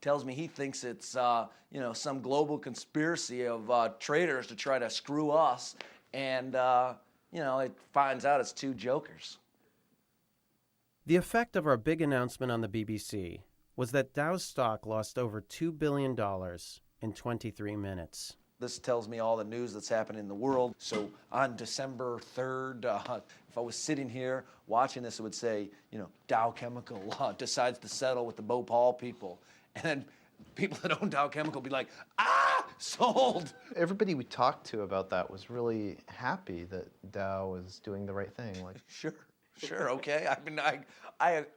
tells me he thinks it's, you know, some global conspiracy of traders to try to screw us. And, you know, it finds out it's two jokers. The effect of our big announcement on the BBC was that Dow's stock lost over $2 billion in 23 minutes. This tells me all the news that's happening in the world. So on December 3rd, if I was sitting here watching this, it would say, you know, Dow Chemical decides to settle with the Bhopal people. And then people that own Dow Chemical be like, sold! Everybody we talked to about that was really happy that Dow was doing the right thing. Like, Sure, okay. I mean,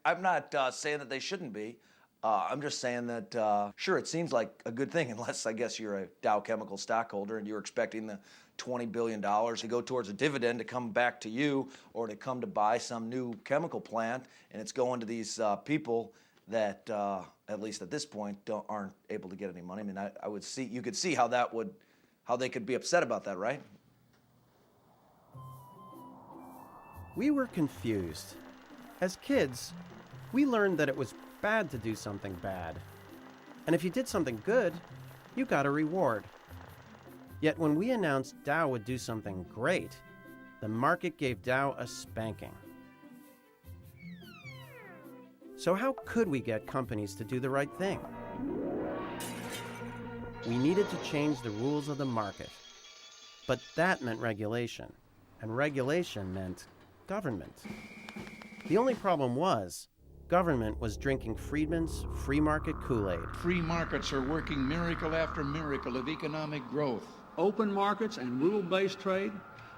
I'm not saying that they shouldn't be. I'm just saying that, sure, it seems like a good thing, unless I guess you're a Dow Chemical stockholder and you're expecting the $20 billion to go towards a dividend to come back to you or to come to buy some new chemical plant, and it's going to these people that, at least at this point, aren't able to get any money. I mean, I would see, you could see how they could be upset about that, right? We were confused. As kids, we learned that it was bad to do something bad. And if you did something good, you got a reward. Yet when we announced Dow would do something great, the market gave Dow a spanking. So how could we get companies to do the right thing? We needed to change the rules of the market. But that meant regulation, and regulation meant government. The only problem was, government was drinking Friedman's free market Kool-Aid. Free markets are working miracle after miracle of economic growth. Open markets and rule-based trade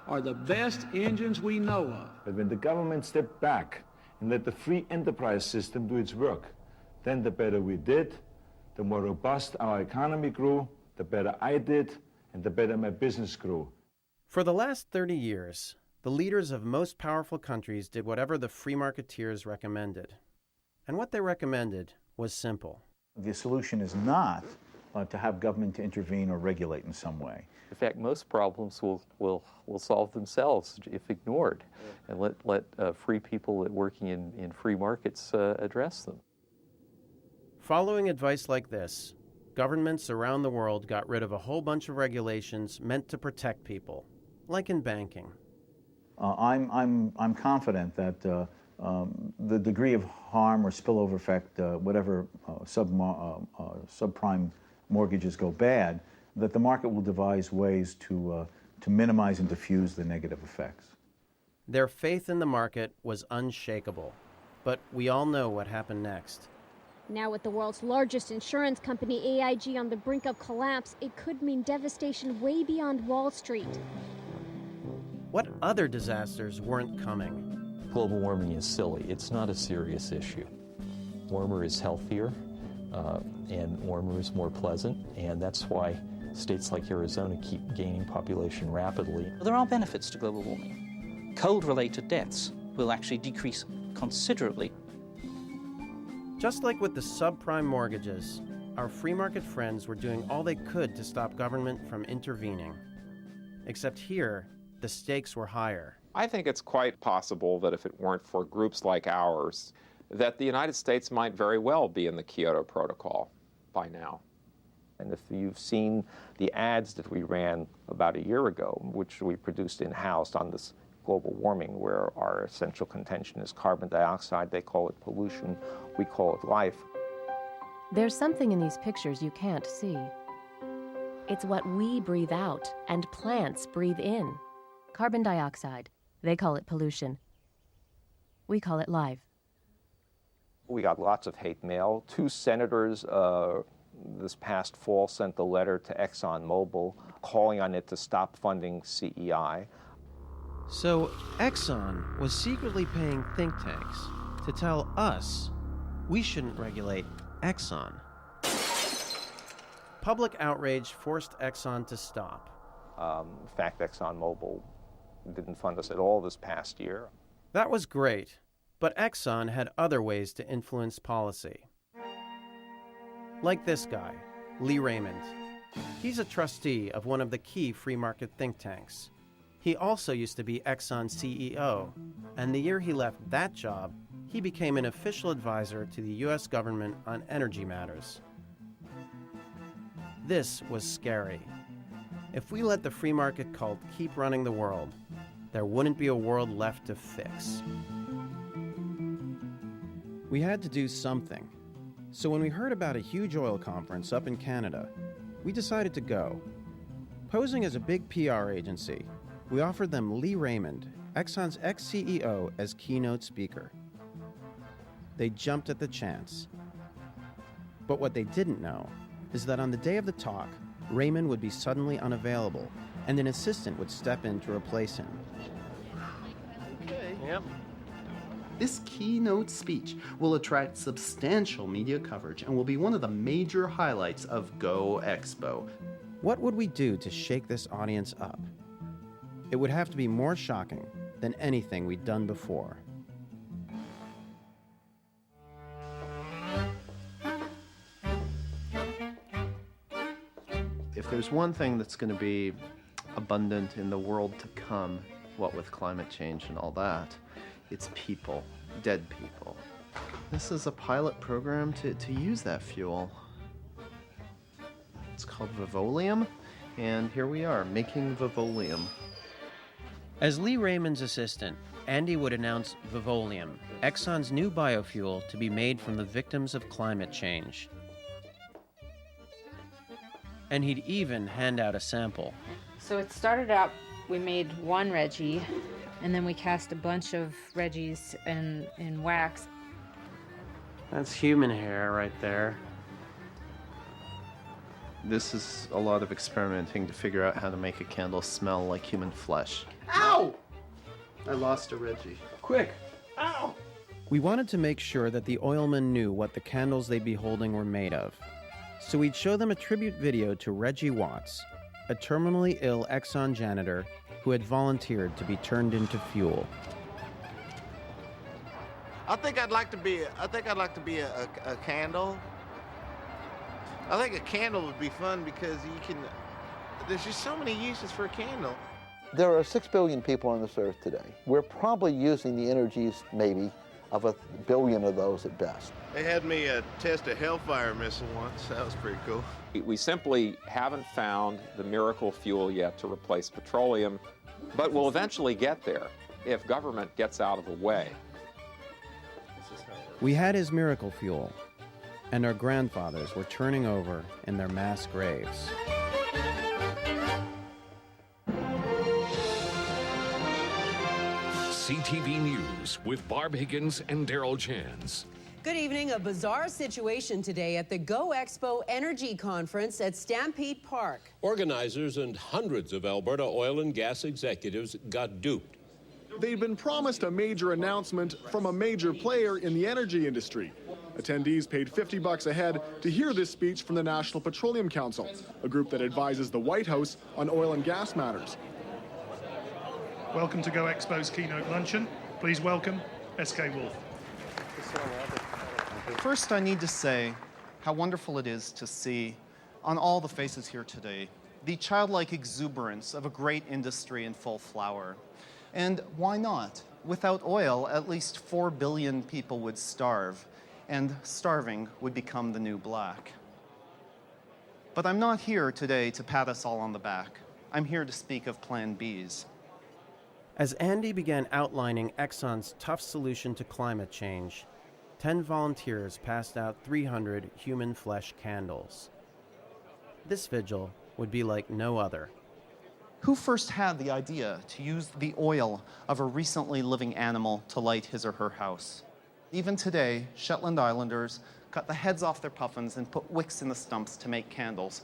are the best engines we know of. But when the government stepped back and let the free enterprise system do its work, then the better we did, the more robust our economy grew, the better I did, and the better my business grew. For the last 30 years, the leaders of most powerful countries did whatever the free marketeers recommended. And what they recommended was simple. The solution is not to have government to intervene or regulate in some way. In fact, most problems will solve themselves if ignored, and let free people working in free markets address them. Following advice like this, governments around the world got rid of a whole bunch of regulations meant to protect people, like in banking. I'm confident that the degree of harm or spillover effect, whatever subprime mortgages go bad, that the market will devise ways to minimize and diffuse the negative effects. Their faith in the market was unshakable, but we all know what happened next. Now with the world's largest insurance company, AIG, on the brink of collapse, it could mean devastation way beyond Wall Street. What other disasters weren't coming? Global warming is silly. It's not a serious issue. Warmer is healthier, and warmer is more pleasant, and that's why states like Arizona keep gaining population rapidly. There are benefits to global warming. Cold-related deaths will actually decrease considerably. Just like with the subprime mortgages, our free market friends were doing all they could to stop government from intervening. Except here, the stakes were higher. I think it's quite possible that if it weren't for groups like ours, that the United States might very well be in the Kyoto Protocol by now. And if you've seen the ads that we ran about a year ago, which we produced in-house on this global warming, where our essential contention is carbon dioxide, they call it pollution, we call it life. There's something in these pictures you can't see. It's what we breathe out and plants breathe in. Carbon dioxide. They call it pollution. We call it life. We got lots of hate mail. 2 senators this past fall sent a letter to ExxonMobil calling on it to stop funding CEI. So Exxon was secretly paying think tanks to tell us we shouldn't regulate Exxon. Public outrage forced Exxon to stop. In fact, ExxonMobil didn't fund us at all this past year. That was great, but Exxon had other ways to influence policy. Like this guy, Lee Raymond. He's a trustee of one of the key free market think tanks. He also used to be Exxon's CEO, and the year he left that job, he became an official advisor to the U.S. government on energy matters. This was scary. If we let the free market cult keep running the world, there wouldn't be a world left to fix. We had to do something. So when we heard about a huge oil conference up in Canada, we decided to go. Posing as a big PR agency, we offered them Lee Raymond, Exxon's ex-CEO, as keynote speaker. They jumped at the chance. But what they didn't know is that on the day of the talk, Raymond would be suddenly unavailable, and an assistant would step in to replace him. Okay. Yep. This keynote speech will attract substantial media coverage and will be one of the major highlights of Go Expo. What would we do to shake this audience up? It would have to be more shocking than anything we'd done before. If there's one thing that's going to be abundant in the world to come, what with climate change and all that, it's people, dead people. This is a pilot program to use that fuel. It's called Vivolium, and here we are, making Vivolium. As Lee Raymond's assistant, Andy would announce Vivolium, Exxon's new biofuel to be made from the victims of climate change. And he'd even hand out a sample. So it started out, we made one Reggie, and then we cast a bunch of Reggies in wax. That's human hair right there. This is a lot of experimenting to figure out how to make a candle smell like human flesh. Ow! I lost a Reggie. Quick! Ow! We wanted to make sure that the oilmen knew what the candles they'd be holding were made of. So we'd show them a tribute video to Reggie Watts, a terminally ill Exxon janitor who had volunteered to be turned into fuel. I think I'd like to be a candle. I think a candle would be fun because there's just so many uses for a candle. There are 6 billion people on this earth today. We're probably using the energies, maybe, of 1 billion of those at best. They had me test a Hellfire missile once. That was pretty cool. We simply haven't found the miracle fuel yet to replace petroleum, but we'll eventually get there if government gets out of the way. We had his miracle fuel, and our grandfathers were turning over in their mass graves. CTV News with Barb Higgins and Daryl Chance. Good evening. A bizarre situation today at the Go Expo Energy Conference at Stampede Park. Organizers and hundreds of Alberta oil and gas executives got duped. They'd been promised a major announcement from a major player in the energy industry. Attendees paid $50 a head to hear this speech from the National Petroleum Council, a group that advises the White House on oil and gas matters. Welcome to Go Expo's keynote luncheon. Please welcome S.K. Wolf. First, I need to say how wonderful it is to see on all the faces here today the childlike exuberance of a great industry in full flower. And why not? Without oil, at least 4 billion people would starve, and starving would become the new black. But I'm not here today to pat us all on the back. I'm here to speak of Plan Bs. As Andy began outlining Exxon's tough solution to climate change, 10 volunteers passed out 300 human flesh candles. This vigil would be like no other. Who first had the idea to use the oil of a recently living animal to light his or her house? Even today, Shetland Islanders cut the heads off their puffins and put wicks in the stumps to make candles.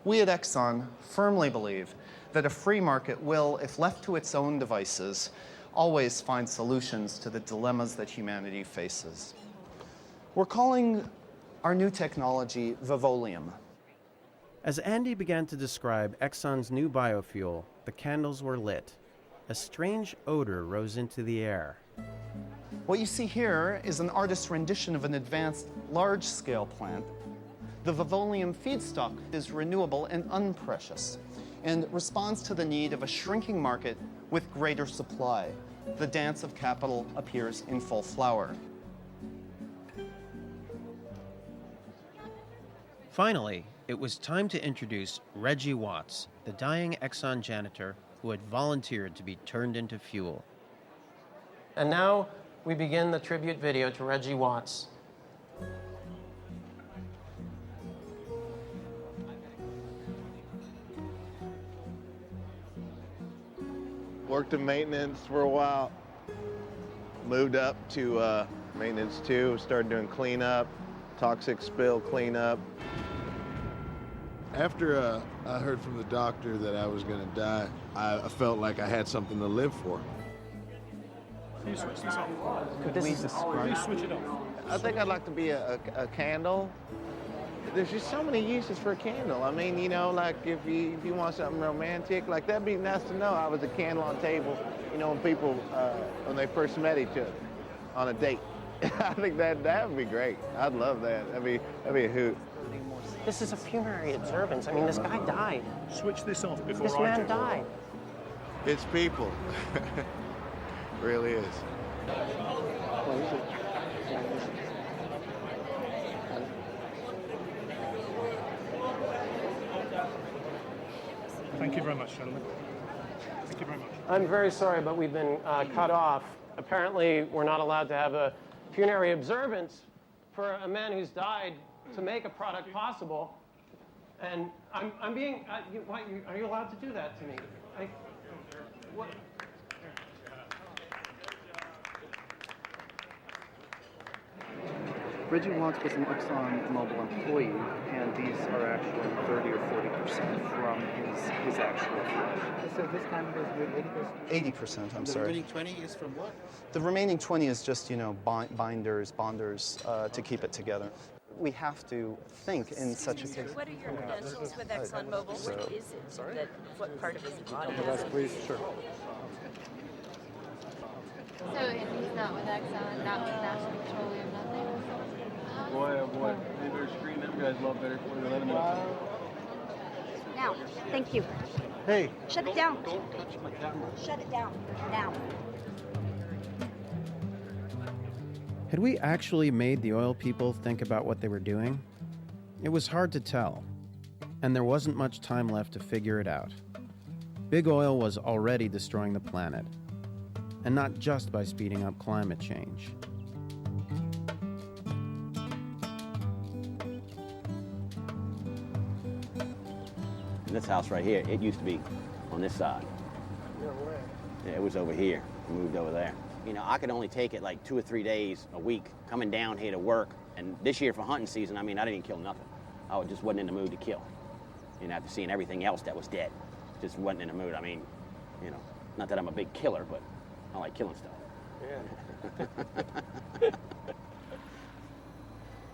We at Exxon firmly believe that a free market will, if left to its own devices, always find solutions to the dilemmas that humanity faces. We're calling our new technology Vivolium. As Andy began to describe Exxon's new biofuel, the candles were lit. A strange odor rose into the air. What you see here is an artist's rendition of an advanced large-scale plant. The Vivolium feedstock is renewable and unprecious and responds to the need of a shrinking market with greater supply. The dance of capital appears in full flower. Finally, it was time to introduce Reggie Watts, the dying Exxon janitor who had volunteered to be turned into fuel. And now we begin the tribute video to Reggie Watts. Worked in maintenance for a while. Moved up to maintenance 2, started doing cleanup, toxic spill cleanup. After I heard from the doctor that I was going to die, I felt like I had something to live for. Can you switch this off? Could we describe? Please switch it off. I think I'd like to be a candle. There's just so many uses for a candle. I mean, you know, like if you want something romantic, like that'd be nice to know. I was a candle on table, you know, when people, when they first met each other on a date. I think that would be great. I'd love that. That'd be a hoot. This is a funerary observance. I mean, this guy died. Switch this off before This I man do. died. It's people. Really is. Thank you very much, gentlemen. Thank you very much. I'm very sorry, but we've been cut off. Apparently, we're not allowed to have a funerary observance for a man who's died to make a product possible. And I'm being, are you allowed to do that to me? What? Reggie Watts was an ExxonMobil employee, and these are actually 30 or 40% from his actual flesh. So this time it is 80%? 80%, I'm The sorry. remaining 20 is from what? The remaining 20 is just, you know, bonders to keep it together. We have to think in such a case. What are your credentials with ExxonMobil? What is it? What part of his body? Please, sure. So if he's not with Exxon, not with National Petroleum, nothing? Boy, oh boy. They better screen them guys a lot better before they let him out. Now, thank you. Hey. Shut it down. Don't touch my camera. Shut it down. Now. Had we actually made the oil people think about what they were doing? It was hard to tell, and there wasn't much time left to figure it out. Big oil was already destroying the planet, and not just by speeding up climate change. This house right here, it used to be on this side. Yeah, it was over here. We moved over there. You know, I could only take it like 2 or 3 days a week coming down here to work. And this year for hunting season, I mean, I didn't kill nothing. I just wasn't in the mood to kill. You know, after seeing everything else that was dead, just wasn't in the mood. I mean, you know, not that I'm a big killer, but I like killing stuff. Yeah.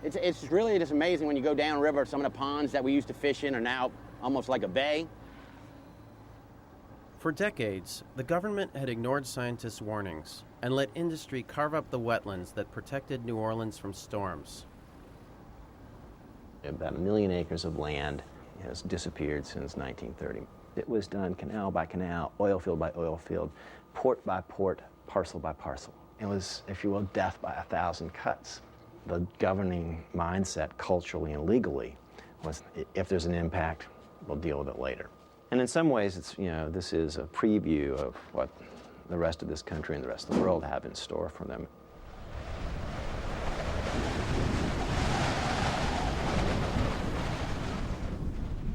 It's really just amazing when you go downriver. Some of the ponds that we used to fish in are now almost like a bay. For decades, the government had ignored scientists' warnings and let industry carve up the wetlands that protected New Orleans from storms. About 1 million acres of land has disappeared since 1930. It was done canal by canal, oil field by oil field, port by port, parcel by parcel. It was, if you will, death by 1,000 cuts. The governing mindset culturally and legally was, if there's an impact, we'll deal with it later. And in some ways, it's, you know, this is a preview of what the rest of this country and the rest of the world have in store for them.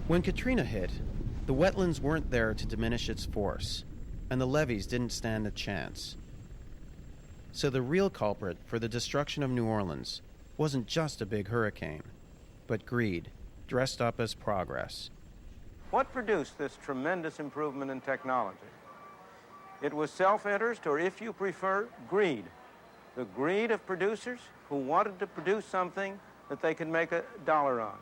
When Katrina hit, the wetlands weren't there to diminish its force, and the levees didn't stand a chance. So the real culprit for the destruction of New Orleans wasn't just a big hurricane, but greed, dressed up as progress. What produced this tremendous improvement in technology? It was self-interest, or if you prefer, greed. The greed of producers who wanted to produce something that they could make $1 on.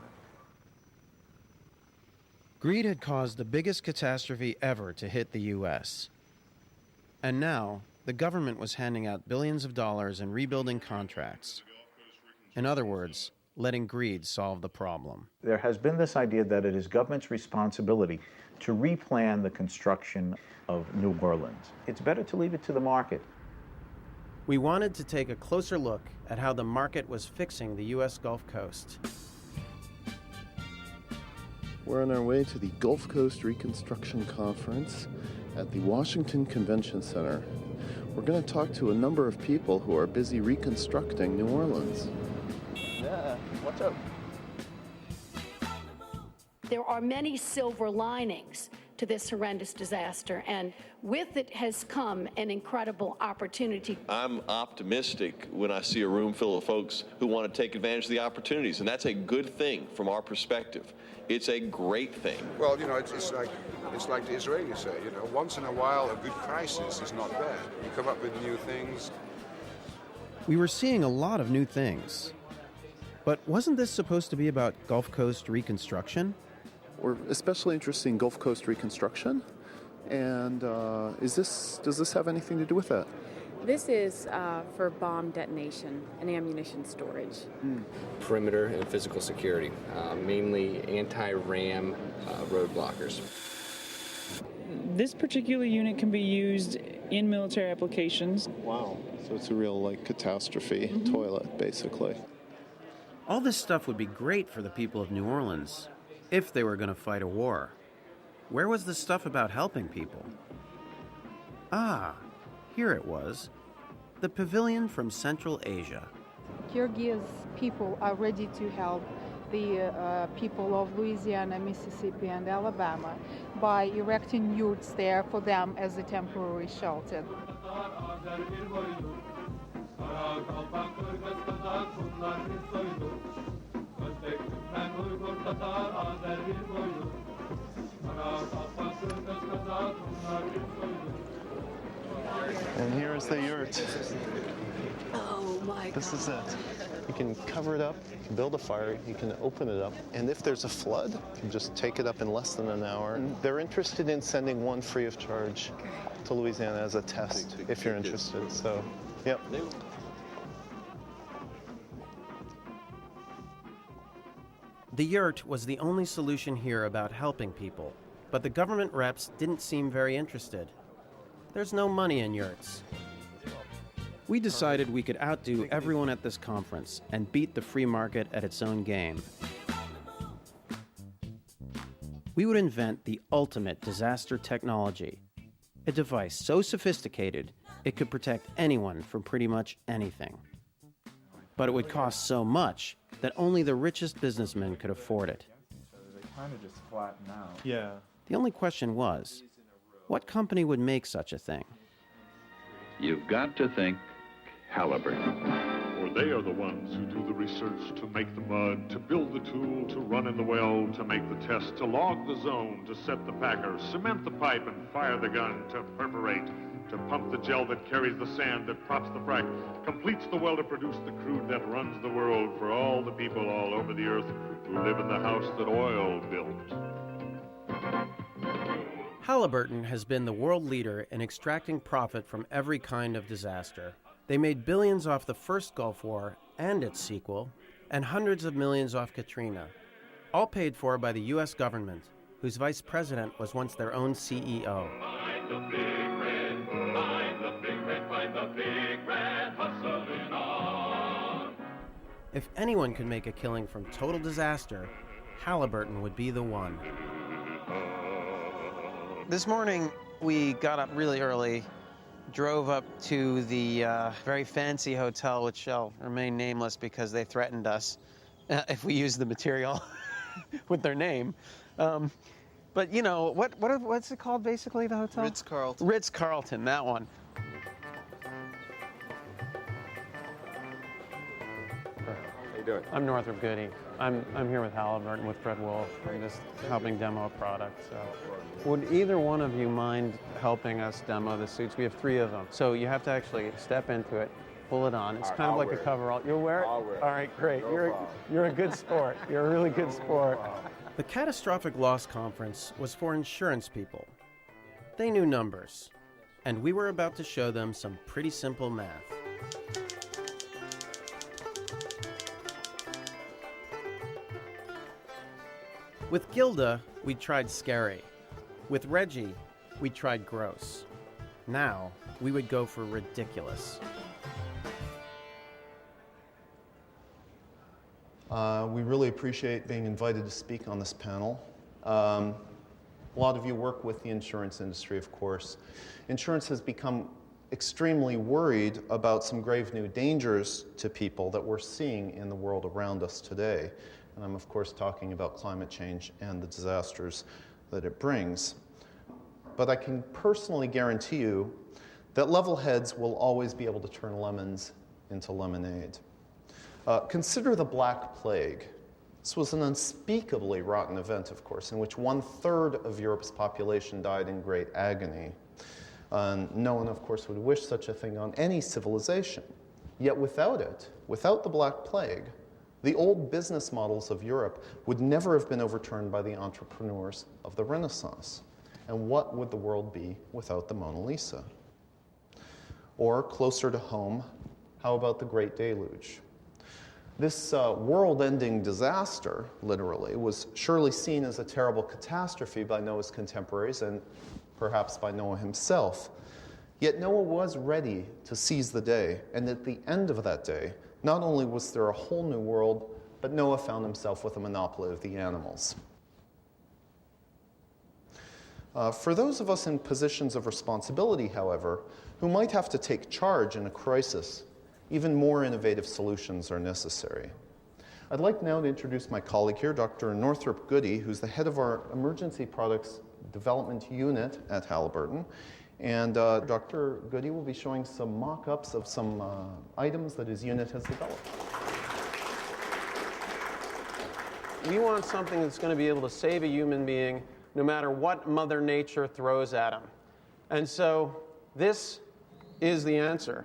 Greed had caused the biggest catastrophe ever to hit the U.S. And now, the government was handing out billions of dollars in rebuilding contracts. In other words, letting greed solve the problem. There has been this idea that it is government's responsibility to replan the construction of New Orleans. It's better to leave it to the market. We wanted to take a closer look at how the market was fixing the U.S. Gulf Coast. We're on our way to the Gulf Coast Reconstruction Conference at the Washington Convention Center. We're going to talk to a number of people who are busy reconstructing New Orleans. Yeah, what's up? There are many silver linings to this horrendous disaster, and with it has come an incredible opportunity. I'm optimistic when I see a room full of folks who want to take advantage of the opportunities, and that's a good thing from our perspective. It's a great thing. Well, you know, it's like the Israelis say, you know, once in a while a good crisis is not bad. You come up with new things. We were seeing a lot of new things. But wasn't this supposed to be about Gulf Coast reconstruction? We're especially interested in Gulf Coast reconstruction. And does this have anything to do with that? This is for bomb detonation and ammunition storage. Perimeter and physical security, mainly anti-ram road blockers. This particular unit can be used in military applications. Wow. So it's a real, like, catastrophe toilet, basically. All this stuff would be great for the people of New Orleans, if they were going to fight a war. Where was the stuff about helping people? Ah, here it was. The pavilion from Central Asia. Kyrgyz people are ready to help the people of Louisiana, Mississippi, and Alabama by erecting yurts there for them as a temporary shelter. And here's the yurt. Oh my God. This is it. You can cover it up, you can build a fire, you can open it up, and if there's a flood, you can just take it up in less than an hour. And they're interested in sending one free of charge to Louisiana as a test, if you're interested. So, yep. The yurt was the only solution here about helping people, but the government reps didn't seem very interested. There's no money in yurts. We decided we could outdo everyone at this conference and beat the free market at its own game. We would invent the ultimate disaster technology, a device so sophisticated it could protect anyone from pretty much anything. But it would cost so much that only the richest businessmen could afford it. They kind of just flatten out. Yeah. The only question was, what company would make such a thing? You've got to think Halliburton. For they are the ones who do the research to make the mud, to build the tool, to run in the well, to make the test, to log the zone, to set the packer, cement the pipe and fire the gun, to perforate, to pump the gel that carries the sand, that props the frac, completes the well to produce the crude that runs the world for all the people all over the earth who live in the house that oil built. Halliburton has been the world leader in extracting profit from every kind of disaster. They made billions off the first Gulf War and its sequel, and hundreds of millions off Katrina, all paid for by the U.S. government, whose vice president was once their own CEO. Find the big red, find the big red, find the big red, hustling on. If anyone could make a killing from total disaster, Halliburton would be the one. This morning, we got up really early, drove up to the very fancy hotel, which shall remain nameless because they threatened us if we used the material with their name. But you know, what's it called basically, the hotel? Ritz-Carlton. Ritz-Carlton, that one. How you doing? I'm Northrop Goody. I'm here with Halliburton, with Fred Wolf. I'm just helping demo a product. So, would either one of you mind helping us demo the suits? We have 3 of them. So you have to actually step into it, pull it on. It's kind of like a coverall. You'll wear it? I'll wear it. All right, great. You're a good sport. You're a really good sport. The catastrophic loss conference was for insurance people. They knew numbers. and we were about to show them some pretty simple math. With Gilda, we tried scary. With Reggie, we tried gross. Now, we would go for ridiculous. We really appreciate being invited to speak on this panel. A lot of you work with the insurance industry, of course. Insurance has become extremely worried about some grave new dangers to people that we're seeing in the world around us today. And I'm, of course, talking about climate change and the disasters that it brings. But I can personally guarantee you that level heads will always be able to turn lemons into lemonade. Consider the Black Plague. This was an unspeakably rotten event, of course, in which 1/3 of Europe's population died in great agony. No one, of course, would wish such a thing on any civilization. Yet without it, without the Black Plague, the old business models of Europe would never have been overturned by the entrepreneurs of the Renaissance. And what would the world be without the Mona Lisa? Or, closer to home, how about the Great Deluge? This world-ending disaster, literally, was surely seen as a terrible catastrophe by Noah's contemporaries and perhaps by Noah himself. Yet Noah was ready to seize the day, and at the end of that day, not only was there a whole new world, but Noah found himself with a monopoly of the animals. For those of us in positions of responsibility, however, who might have to take charge in a crisis, even more innovative solutions are necessary. I'd like now to introduce my colleague here, Dr. Northrop Goody, who's the head of our Emergency Products Development Unit at Halliburton. And Dr. Goody will be showing some mock-ups of some items that his unit has developed. We want something that's going to be able to save a human being no matter what Mother Nature throws at him. And so this is the answer.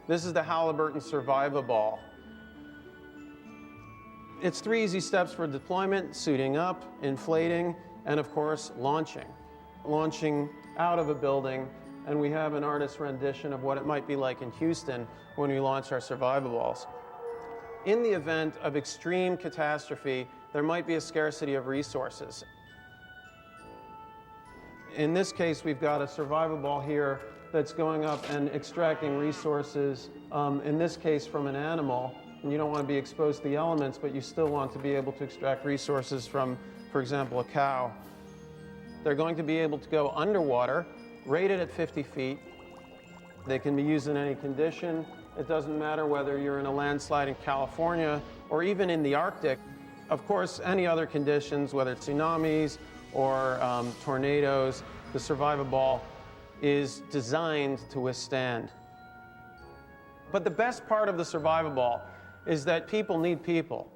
This is the Halliburton Survivaball. It's 3 easy steps for deployment: suiting up, inflating, and of course, launching. Launching out of a building, and we have an artist's rendition of what it might be like in Houston when we launch our Survivaballs. In the event of extreme catastrophe, there might be a scarcity of resources. In this case, we've got a Survivaball here that's going up and extracting resources, in this case from an animal. And you don't want to be exposed to the elements, but you still want to be able to extract resources from, for example, a cow. They're going to be able to go underwater, rated at 50 feet. They can be used in any condition. It doesn't matter whether you're in a landslide in California or even in the Arctic. Of course, any other conditions, whether it's tsunamis or tornadoes, the Survivaball is designed to withstand. But the best part of the Survivaball is that people need people.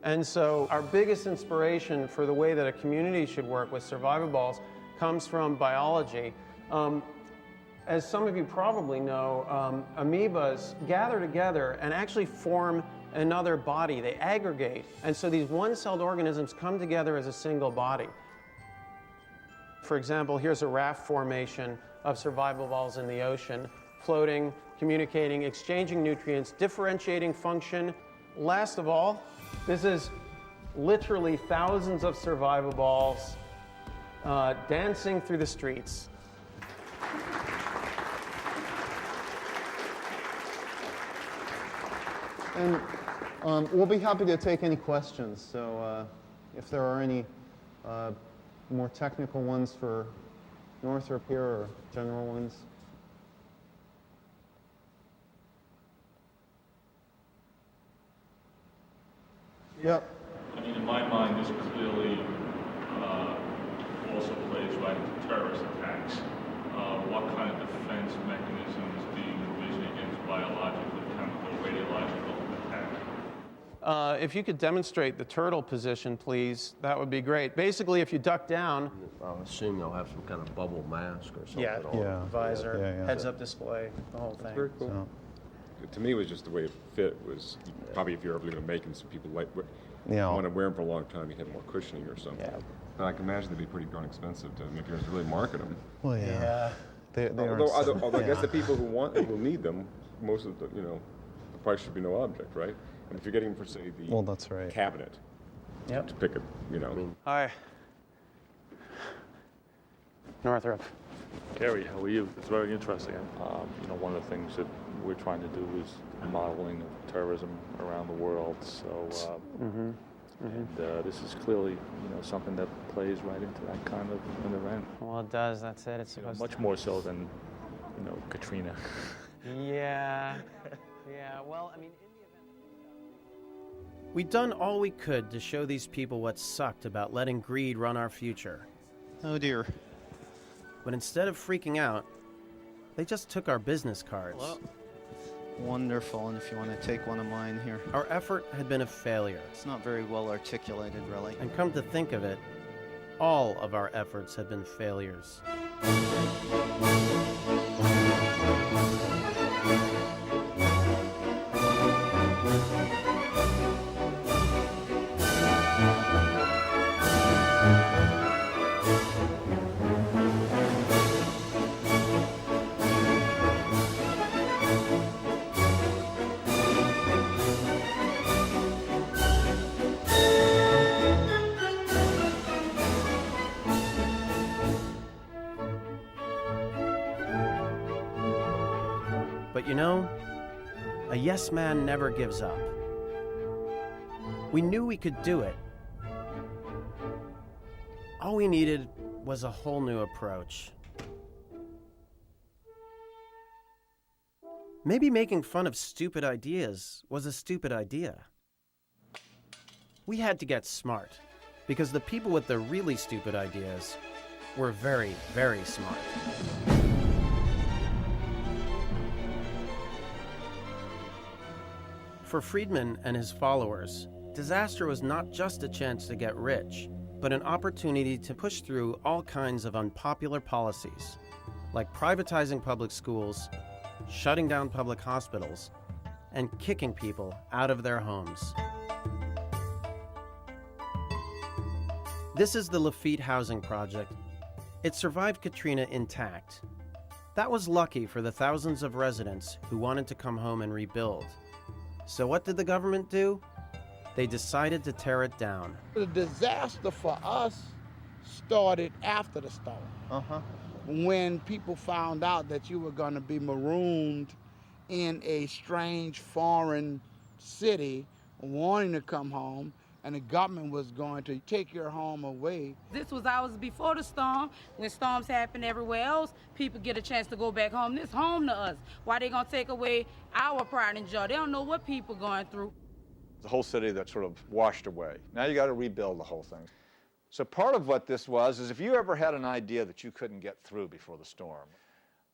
And so our biggest inspiration for the way that a community should work with Survivaballs comes from biology. As some of you probably know, amoebas gather together and actually form another body. They aggregate. And so these one-celled organisms come together as a single body. For example, here's a raft formation of Survivaballs in the ocean, floating, communicating, exchanging nutrients, differentiating function. Last of all, this is literally thousands of Survivaballs dancing through the streets. And we'll be happy to take any questions. So if there are any more technical ones for Northrop here or general ones. Yep. I mean, in my mind, this clearly also plays right into terrorist attacks. What kind of defense mechanisms do you envision against biological, chemical, radiological attack? If you could demonstrate the turtle position, please, that would be great. Basically, if you duck down... I'll assume they'll have some kind of bubble mask or something. Yeah, visor, heads-up display, the whole thing. Very cool. So. To me, it was just the way it fit was probably if you're ever going to make them so people want to wear them for a long time, you'd have more cushioning or something. Yeah. But I can imagine they'd be pretty darn expensive to if you're going to really market them. Well, yeah. They although I guess the people who will need them, most of the price should be no object, right? And if you're getting them for say the that's right. cabinet, to pick a Hi. Northrop. Gary, how are you? It's very interesting. One of the things that we're trying to do is modeling of terrorism around the world. So, and this is clearly, something that plays right into that kind of an event. Well, it does. That's it. It's supposed much more so than, Katrina. Yeah. Yeah. Well, I mean, We'd done all we could to show these people what sucked about letting greed run our future. Oh dear. But instead of freaking out, they just took our business cards. Well, wonderful, and if you want to take one of mine here. Our effort had been a failure. It's not very well articulated, really. And come to think of it, all of our efforts had been failures. But you know, a yes man never gives up. We knew we could do it. All we needed was a whole new approach. Maybe making fun of stupid ideas was a stupid idea. We had to get smart, because the people with the really stupid ideas were very, very smart. For Friedman and his followers, disaster was not just a chance to get rich, but an opportunity to push through all kinds of unpopular policies, like privatizing public schools, shutting down public hospitals, and kicking people out of their homes. This is the Lafitte Housing Project. It survived Katrina intact. That was lucky for the thousands of residents who wanted to come home and rebuild. So what did the government do? They decided to tear it down. The disaster for us started after the storm. When people found out that you were going to be marooned in a strange foreign city, wanting to come home, and the government was going to take your home away. This was hours before the storm. When storms happen everywhere else, people get a chance to go back home. This home to us. Why they gonna take away our pride and joy? They don't know what people going through. The whole city that sort of washed away. Now you got to rebuild the whole thing. So part of what this was is if you ever had an idea that you couldn't get through before the storm,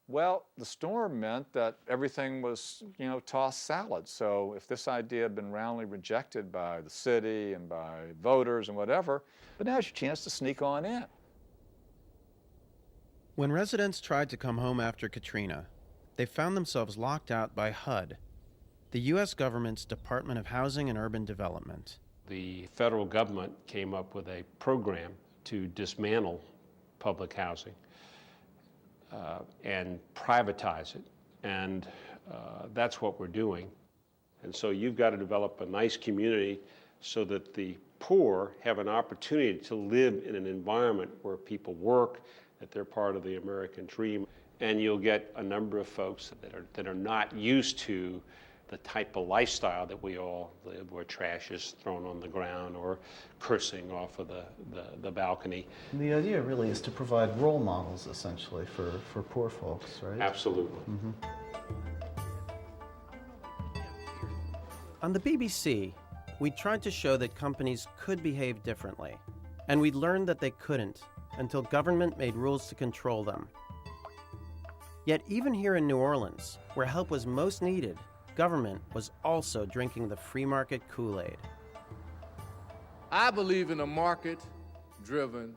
well, the storm meant that everything was, tossed salad. So if this idea had been roundly rejected by the city and by voters and whatever, but now's your chance to sneak on in. When residents tried to come home after Katrina, they found themselves locked out by HUD, the U.S. government's Department of Housing and Urban Development. The federal government came up with a program to dismantle public housing and privatize it, and that's what we're doing. And so you've got to develop a nice community so that the poor have an opportunity to live in an environment where people work, that they're part of the American dream, and you'll get a number of folks that are not used to the type of lifestyle that we all live, where trash is thrown on the ground or cursing off of the balcony. The idea really is to provide role models, essentially, for poor folks, right? Absolutely. On the BBC, we tried to show that companies could behave differently, and we learned that they couldn't until government made rules to control them. Yet even here in New Orleans, where help was most needed, government was also drinking the free market Kool-Aid. I believe in a market-driven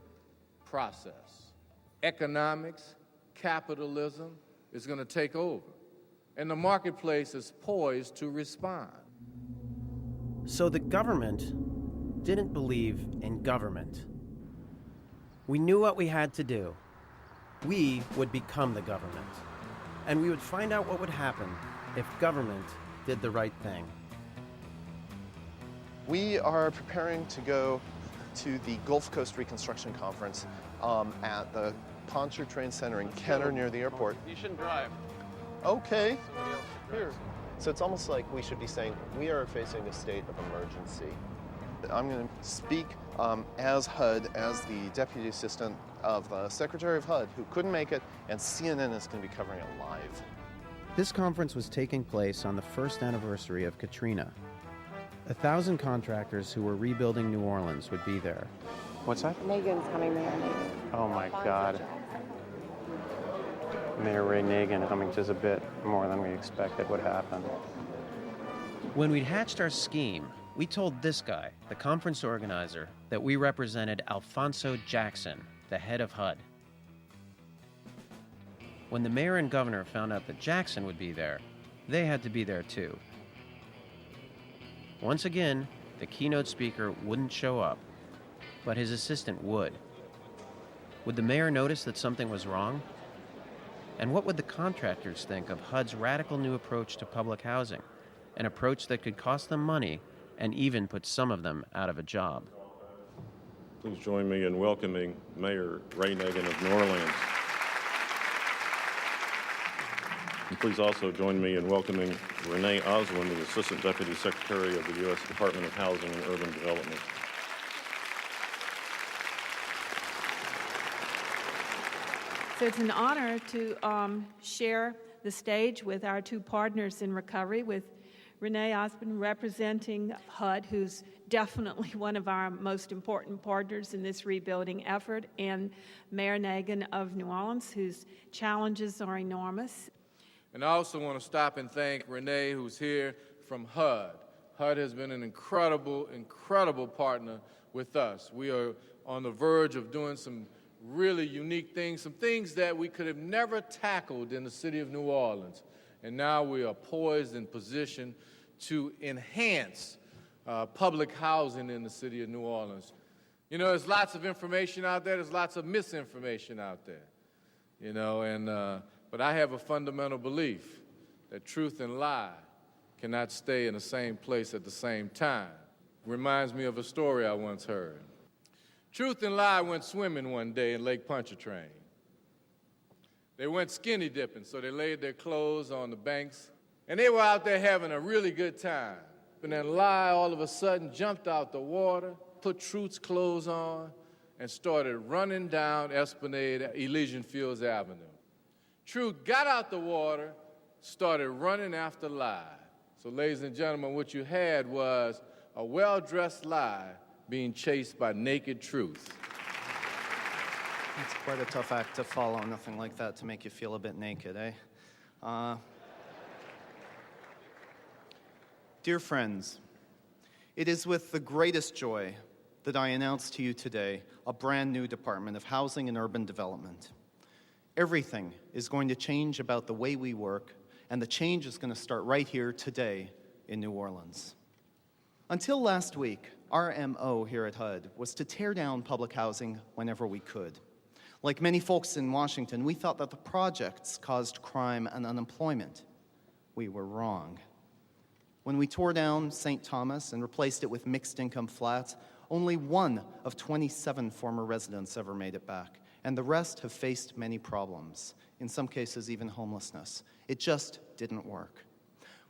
process. Economics, capitalism is going to take over, and the marketplace is poised to respond. So the government didn't believe in government. We knew what we had to do. We would become the government, and we would find out what would happen if government did the right thing. We are preparing to go to the Gulf Coast Reconstruction Conference at the Pontchartrain Center in Kenner near the airport. You shouldn't drive. Okay. Here. So it's almost like we should be saying, we are facing a state of emergency. I'm going to speak as HUD, as the Deputy Assistant of the Secretary of HUD, who couldn't make it, and CNN is going to be covering it live. This conference was taking place on the first anniversary of Katrina. 1,000 contractors who were rebuilding New Orleans would be there. What's that? Megan's coming, Mayor Nagin. Oh my God. Mayor Ray Nagin coming just a bit more than we expected would happen. When we'd hatched our scheme, we told this guy, the conference organizer, that we represented Alphonso Jackson, the head of HUD. When the mayor and governor found out that Jackson would be there, they had to be there too. Once again, the keynote speaker wouldn't show up, but his assistant would. Would the mayor notice that something was wrong? And what would the contractors think of HUD's radical new approach to public housing, an approach that could cost them money and even put some of them out of a job? Please join me in welcoming Mayor Ray Nagin of New Orleans. And please also join me in welcoming Renee Oswin, the Assistant Deputy Secretary of the U.S. Department of Housing and Urban Development. So it's an honor to share the stage with our two partners in recovery, with Renee Oswin representing HUD, who's definitely one of our most important partners in this rebuilding effort, and Mayor Nagin of New Orleans, whose challenges are enormous. And I also want to stop and thank Renee, who's here from HUD. HUD has been an incredible, incredible partner with us. We are on the verge of doing some really unique things, some things that we could have never tackled in the city of New Orleans. And now we are poised and positioned to enhance public housing in the city of New Orleans. You know, there's lots of information out there, there's lots of misinformation out there, you know, but I have a fundamental belief that truth and lie cannot stay in the same place at the same time. Reminds me of a story I once heard. Truth and lie went swimming one day in Lake Pontchartrain. They went skinny dipping, so they laid their clothes on the banks, and they were out there having a really good time. And then lie all of a sudden jumped out the water, put Truth's clothes on, and started running down Esplanade, Elysian Fields Avenue. Truth got out the water, started running after lie. So ladies and gentlemen, what you had was a well-dressed lie being chased by naked truth. It's quite a tough act to follow, nothing like that to make you feel a bit naked, eh? Dear friends, it is with the greatest joy that I announce to you today a brand new Department of Housing and Urban Development. Everything is going to change about the way we work, and the change is going to start right here today in New Orleans. Until last week, our MO here at HUD was to tear down public housing whenever we could. Like many folks in Washington, we thought that the projects caused crime and unemployment. We were wrong. When we tore down St. Thomas and replaced it with mixed-income flats, only one of 27 former residents ever made it back, and the rest have faced many problems, in some cases even homelessness. It just didn't work.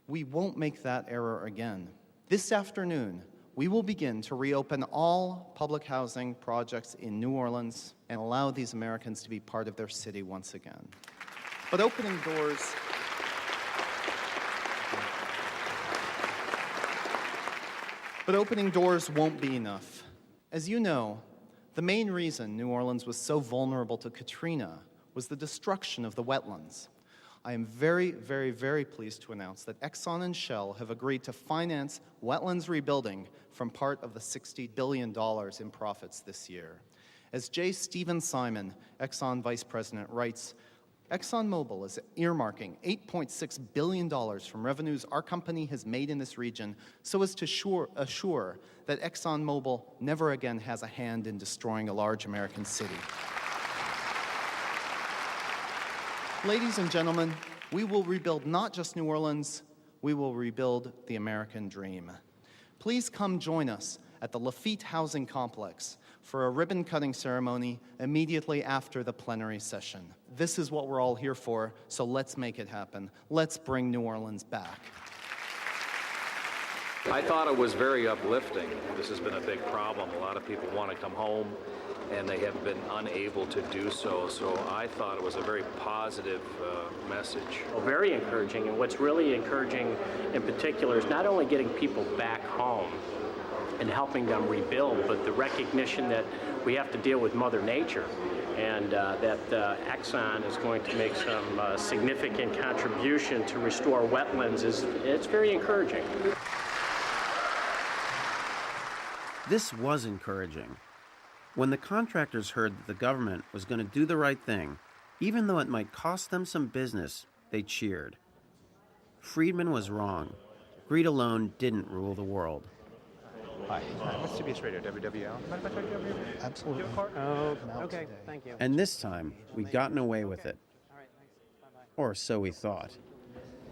We won't make that error again. This afternoon, we will begin to reopen all public housing projects in New Orleans and allow these Americans to be part of their city once again. But opening doors won't be enough. As you know, the main reason New Orleans was so vulnerable to Katrina was the destruction of the wetlands. I am very, very, very pleased to announce that Exxon and Shell have agreed to finance wetlands rebuilding from part of the $60 billion in profits this year. As J. Stephen Simon, Exxon Vice President, writes, ExxonMobil is earmarking $8.6 billion from revenues our company has made in this region so as to assure that ExxonMobil never again has a hand in destroying a large American city. Ladies and gentlemen, we will rebuild not just New Orleans, we will rebuild the American dream. Please come join us at the Lafitte Housing Complex for a ribbon-cutting ceremony immediately after the plenary session. This is what we're all here for, so let's make it happen. Let's bring New Orleans back. I thought it was very uplifting. This has been a big problem. A lot of people want to come home, and they have been unable to do so. So I thought it was a very positive message. Well, very encouraging, and what's really encouraging in particular is not only getting people back home and helping them rebuild, but the recognition that we have to deal with Mother Nature, and that Exxon is going to make some significant contribution to restore wetlands. It's very encouraging. This was encouraging. When the contractors heard that the government was going to do the right thing, even though it might cost them some business, they cheered. Friedman was wrong. Greed alone didn't rule the world. Hi. What's CBS Radio, WWL? Mind if I talk to you? Absolutely. Oh, okay, thank you. And this time, we'd gotten away with it. Or so we thought.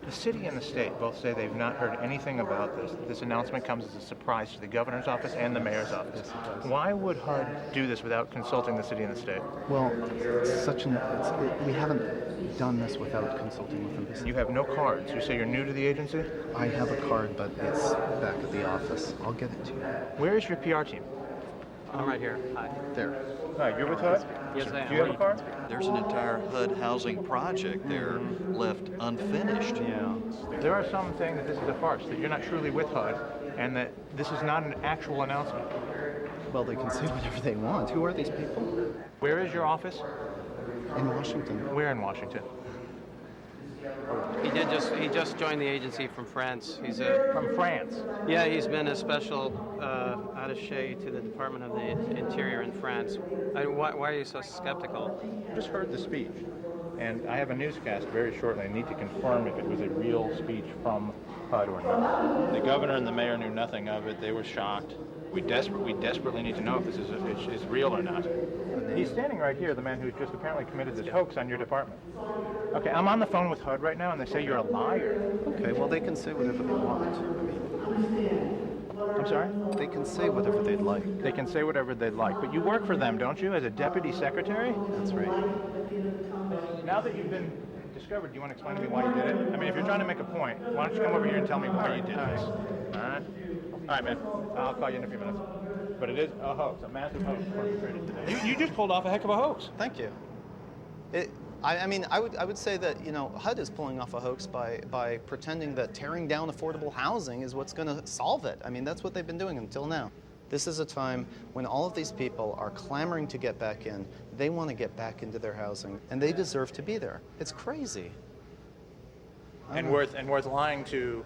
The city and the state both say they've not heard anything about this. This announcement comes as a surprise to the governor's office and the mayor's office. Why would HUD do this without consulting the city and the state? Well, we haven't done this without consulting with them. You have no cards. You say you're new to the agency? I have a card, but it's back at the office. I'll get it to you. Where is your PR team? I'm right here. Hi. There. Hi, you're with HUD? Yes, I am. Do you have a card? There's an entire HUD housing project there left unfinished. Yeah. There are some saying that this is a farce, that you're not truly with HUD, and that this is not an actual announcement. Well, they can say whatever they want. Who are these people? Where is your office? In Washington. Where in Washington? He just joined the agency from France. He's from France. Yeah, he's been a special attaché to the Department of the Interior in France. Why are you so skeptical? I just heard the speech, and I have a newscast very shortly. I need to confirm if it was a real speech from HUD or not. The governor and the mayor knew nothing of it. They were shocked. We desperately need to know if this is real or not. He's standing right here, the man who's just apparently committed this hoax on your department. Okay, I'm on the phone with HUD right now, and they say you're a liar. Okay, well, they can say whatever they want. I'm sorry? They can say whatever they'd like. They can say whatever they'd like, but you work for them, don't you, as a deputy secretary? That's right. Now that you've been discovered, do you want to explain to me why you did it? I mean, if you're trying to make a point, why don't you come over here and tell me why you did this? All right? All right, man. I'll call you in a few minutes. But it is a hoax, a massive hoax perpetrated today. You just pulled off a heck of a hoax. Thank you. I mean, I would say that, you know, HUD is pulling off a hoax by pretending that tearing down affordable housing is what's going to solve it. I mean, that's what they've been doing until now. This is a time when all of these people are clamoring to get back in. They want to get back into their housing, and they deserve to be there. It's crazy. And worth lying to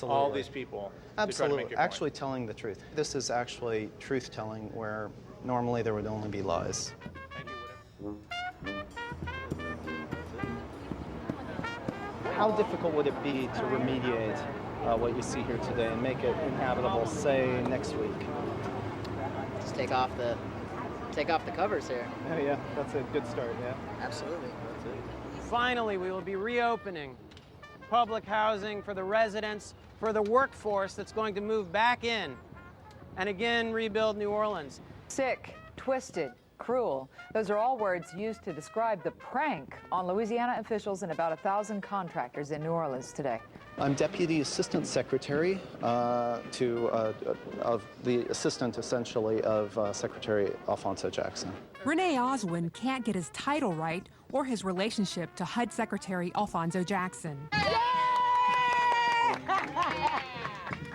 all these people. Absolutely. To try to make your actually telling the truth. This is actually truth-telling where normally there would only be lies. Thank you. How difficult would it be to remediate what you see here today and make it inhabitable, say, next week? Just take off the covers here. Oh yeah, that's a good start, yeah. Absolutely. Finally, we will be reopening public housing for the residents, for the workforce that's going to move back in and again rebuild New Orleans. Sick, twisted, cruel. Those are all words used to describe the prank on Louisiana officials and about 1,000 contractors in New Orleans today. I'm Deputy Assistant Secretary of the assistant, essentially, of Secretary Alphonso Jackson. Renee Oswin can't get his title right or his relationship to HUD Secretary Alphonso Jackson.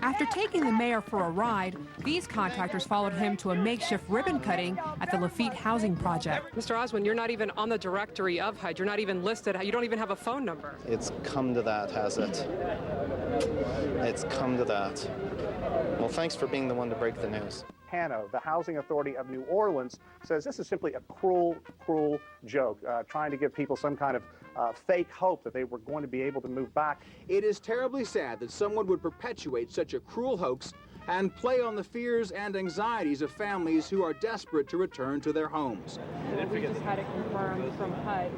After taking the mayor for a ride, these contractors followed him to a makeshift ribbon cutting at the Lafitte Housing Project. Mr. Oswin, you're not even on the directory of HUD. You're not even listed. You don't even have a phone number. It's come to that, has it? It's come to that. Well, thanks for being the one to break the news. Hano, the Housing Authority of New Orleans, says this is simply a cruel, cruel joke, trying to give people some kind of fake hope that they were going to be able to move back. It is terribly sad that someone would perpetuate such a cruel hoax and play on the fears and anxieties of families who are desperate to return to their homes. We just had it confirmed from HUD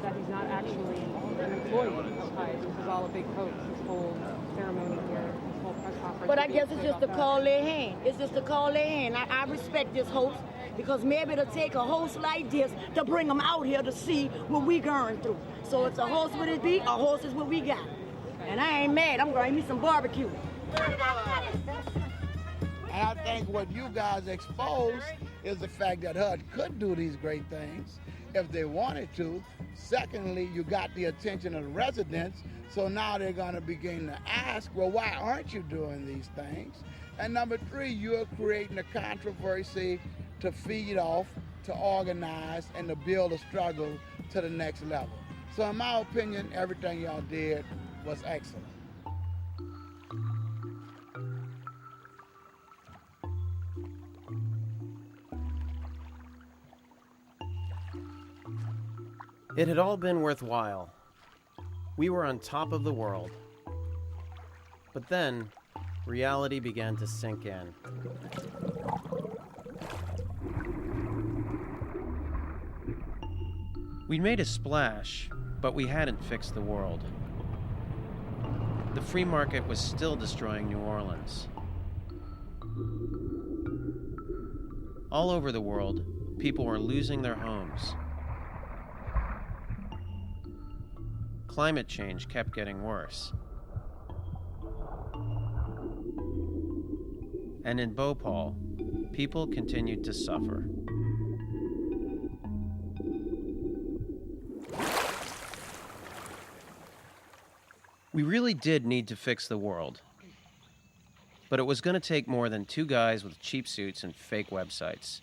that he's not actually an employee of HUD. This is all a big hoax, this whole ceremony here, this whole press conference. But I guess it's just to call their hand. It's just to call their hand. I respect this host because maybe it'll take a host like this to bring them out here to see what we going through. So it's a host with it be, a host is what we got. And I ain't mad. I'm going to eat me some barbecue. And I think what you guys exposed is the fact that HUD could do these great things if they wanted to. Secondly, you got the attention of the residents, so now they're going to begin to ask, well, why aren't you doing these things? And number three, you're creating a controversy to feed off, to organize, and to build a struggle to the next level. So in my opinion, everything y'all did was excellent. It had all been worthwhile. We were on top of the world. But then, reality began to sink in. We'd made a splash, but we hadn't fixed the world. The free market was still destroying New Orleans. All over the world, people were losing their homes. Climate change kept getting worse. And in Bhopal, people continued to suffer. We really did need to fix the world. But it was going to take more than two guys with cheap suits and fake websites.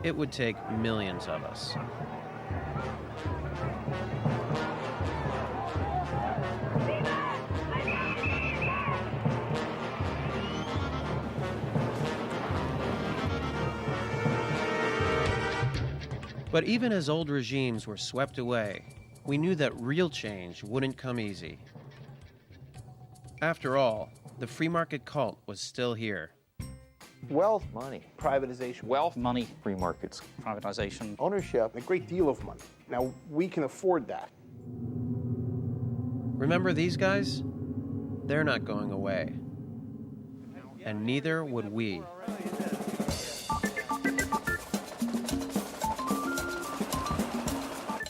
It would take millions of us. But even as old regimes were swept away, we knew that real change wouldn't come easy. After all, the free market cult was still here. Wealth, money, privatization, wealth, money, free markets, privatization, ownership, a great deal of money. Now, we can afford that. Remember these guys? They're not going away. And neither would we.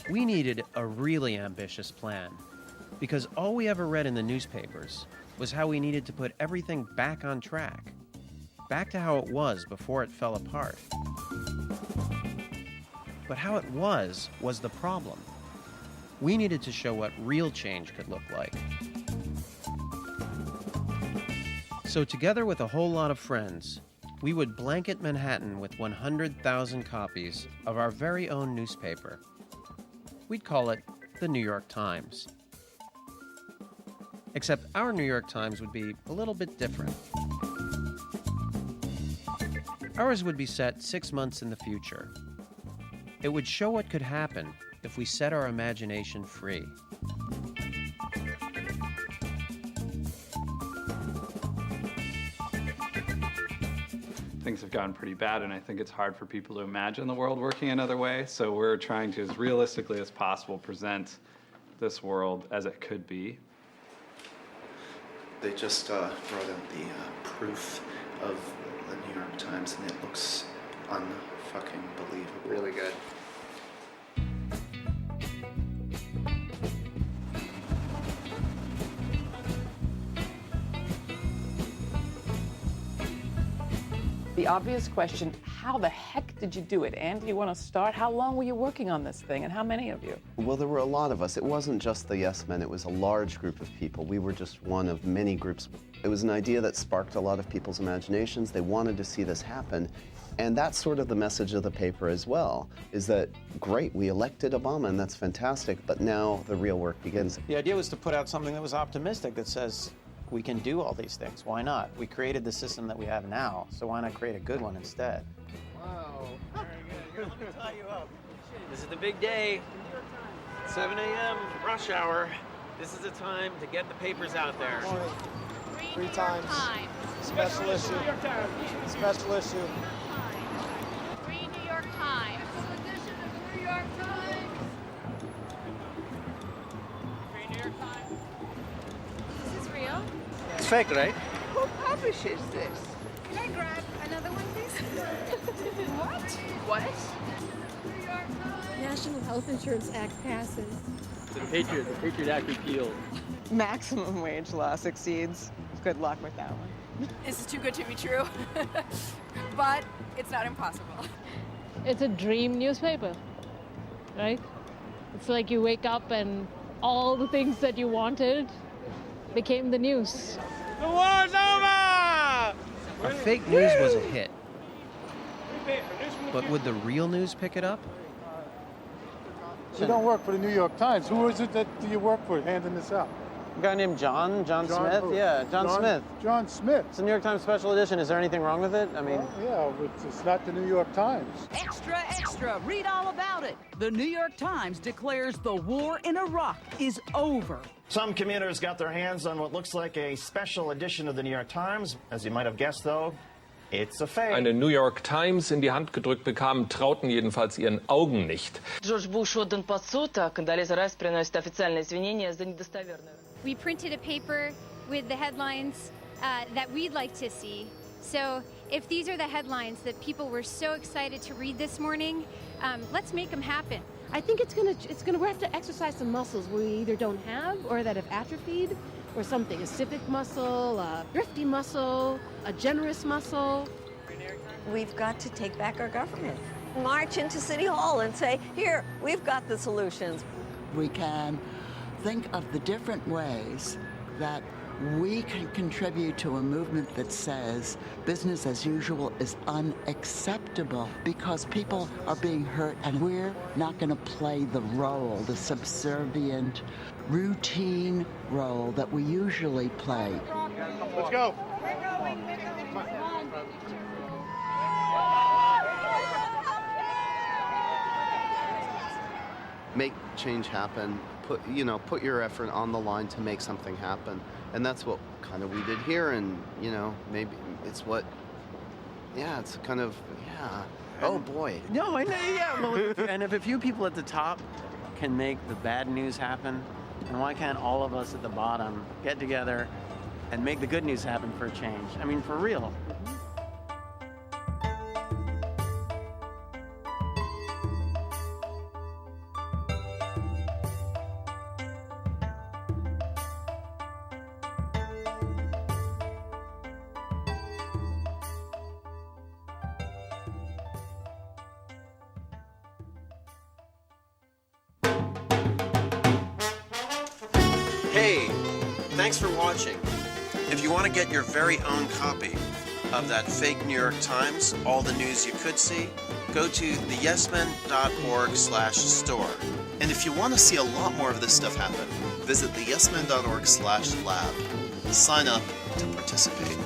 We needed a really ambitious plan, because all we ever read in the newspapers was how we needed to put everything back on track, back to how it was before it fell apart. But how it was the problem. We needed to show what real change could look like. So together with a whole lot of friends, we would blanket Manhattan with 100,000 copies of our very own newspaper. We'd call it the New York Times. Except our New York Times would be a little bit different. Ours would be set 6 months in the future. It would show what could happen if we set our imagination free. Things have gotten pretty bad, and I think it's hard for people to imagine the world working another way. So we're trying to, as realistically as possible, present this world as it could be. They just brought out the proof of the New York Times, and it looks unfucking believable. Really good. The obvious question, how the heck did you do it? Andy, you want to start? How long were you working on this thing, and how many of you? Well, there were a lot of us. It wasn't just the Yes Men, it was a large group of people. We were just one of many groups. It was an idea that sparked a lot of people's imaginations. They wanted to see this happen. And that's sort of the message of the paper as well, is that, great, we elected Obama, and that's fantastic, but now the real work begins. The idea was to put out something that was optimistic, that says, we can do all these things. Why not? We created the system that we have now, so why not create a good one instead? Wow. Very good. Let me tie you up. This is the big day. 7 a.m. rush hour. This is the time to get the papers out there. 3 times. Special issue. Special issue. Free New York Times. Edition of New York Times. Free New York Times. Is this real? It's fake, right? Who publishes this? Can I grab another one, please? What? What? National Health Insurance Act passes. The Patriot Act repealed. Maximum wage law succeeds. Good luck with that one. This is too good to be true, but it's not impossible. It's a dream newspaper, right? It's like you wake up and all the things that you wanted became the news. The war's over! Our fake news was a hit. But would the real news pick it up? You don't work for the New York Times. Who is it that you work for handing this out? A guy named John Smith? who? Yeah, John Smith. John Smith. It's a New York Times special edition. Is there anything wrong with it? I mean, yeah, it's not the New York Times. Extra, extra, read all about it. The New York Times declares the war in Iraq is over. Some commuters got their hands on what looks like a special edition of the New York Times. As you might have guessed, though, it's a fake. Eine New York Times in die Hand gedrückt bekamen, trauten jedenfalls ihren Augen nicht. Джордж Буш отдан под суд, а Кондолиза Райс приносит официальные извинения за недостоверную. We printed a paper with the headlines that we'd like to see. So if these are the headlines that people were so excited to read this morning, let's make them happen. I think we have to exercise some muscles we either don't have or that have atrophied or something. A civic muscle, a thrifty muscle, a generous muscle. We've got to take back our government. March into City Hall and say, here, we've got the solutions. We can think of the different ways that we can contribute to a movement that says business as usual is unacceptable because people are being hurt and we're not going to play the role, the subservient, routine role that we usually play. Let's go. Make change happen. Put your effort on the line to make something happen. And that's what kind of we did here. And, maybe it's what, it's kind of, oh boy. No, I know, yeah. Well, and if a few people at the top can make the bad news happen, then why can't all of us at the bottom get together and make the good news happen for a change? I mean, for real. Hey, thanks for watching. If you want to get your very own copy of that fake New York Times, all the news you could see, go to theyesmen.org/store. And if you want to see a lot more of this stuff happen, visit theyesmen.org/lab. Sign up to participate.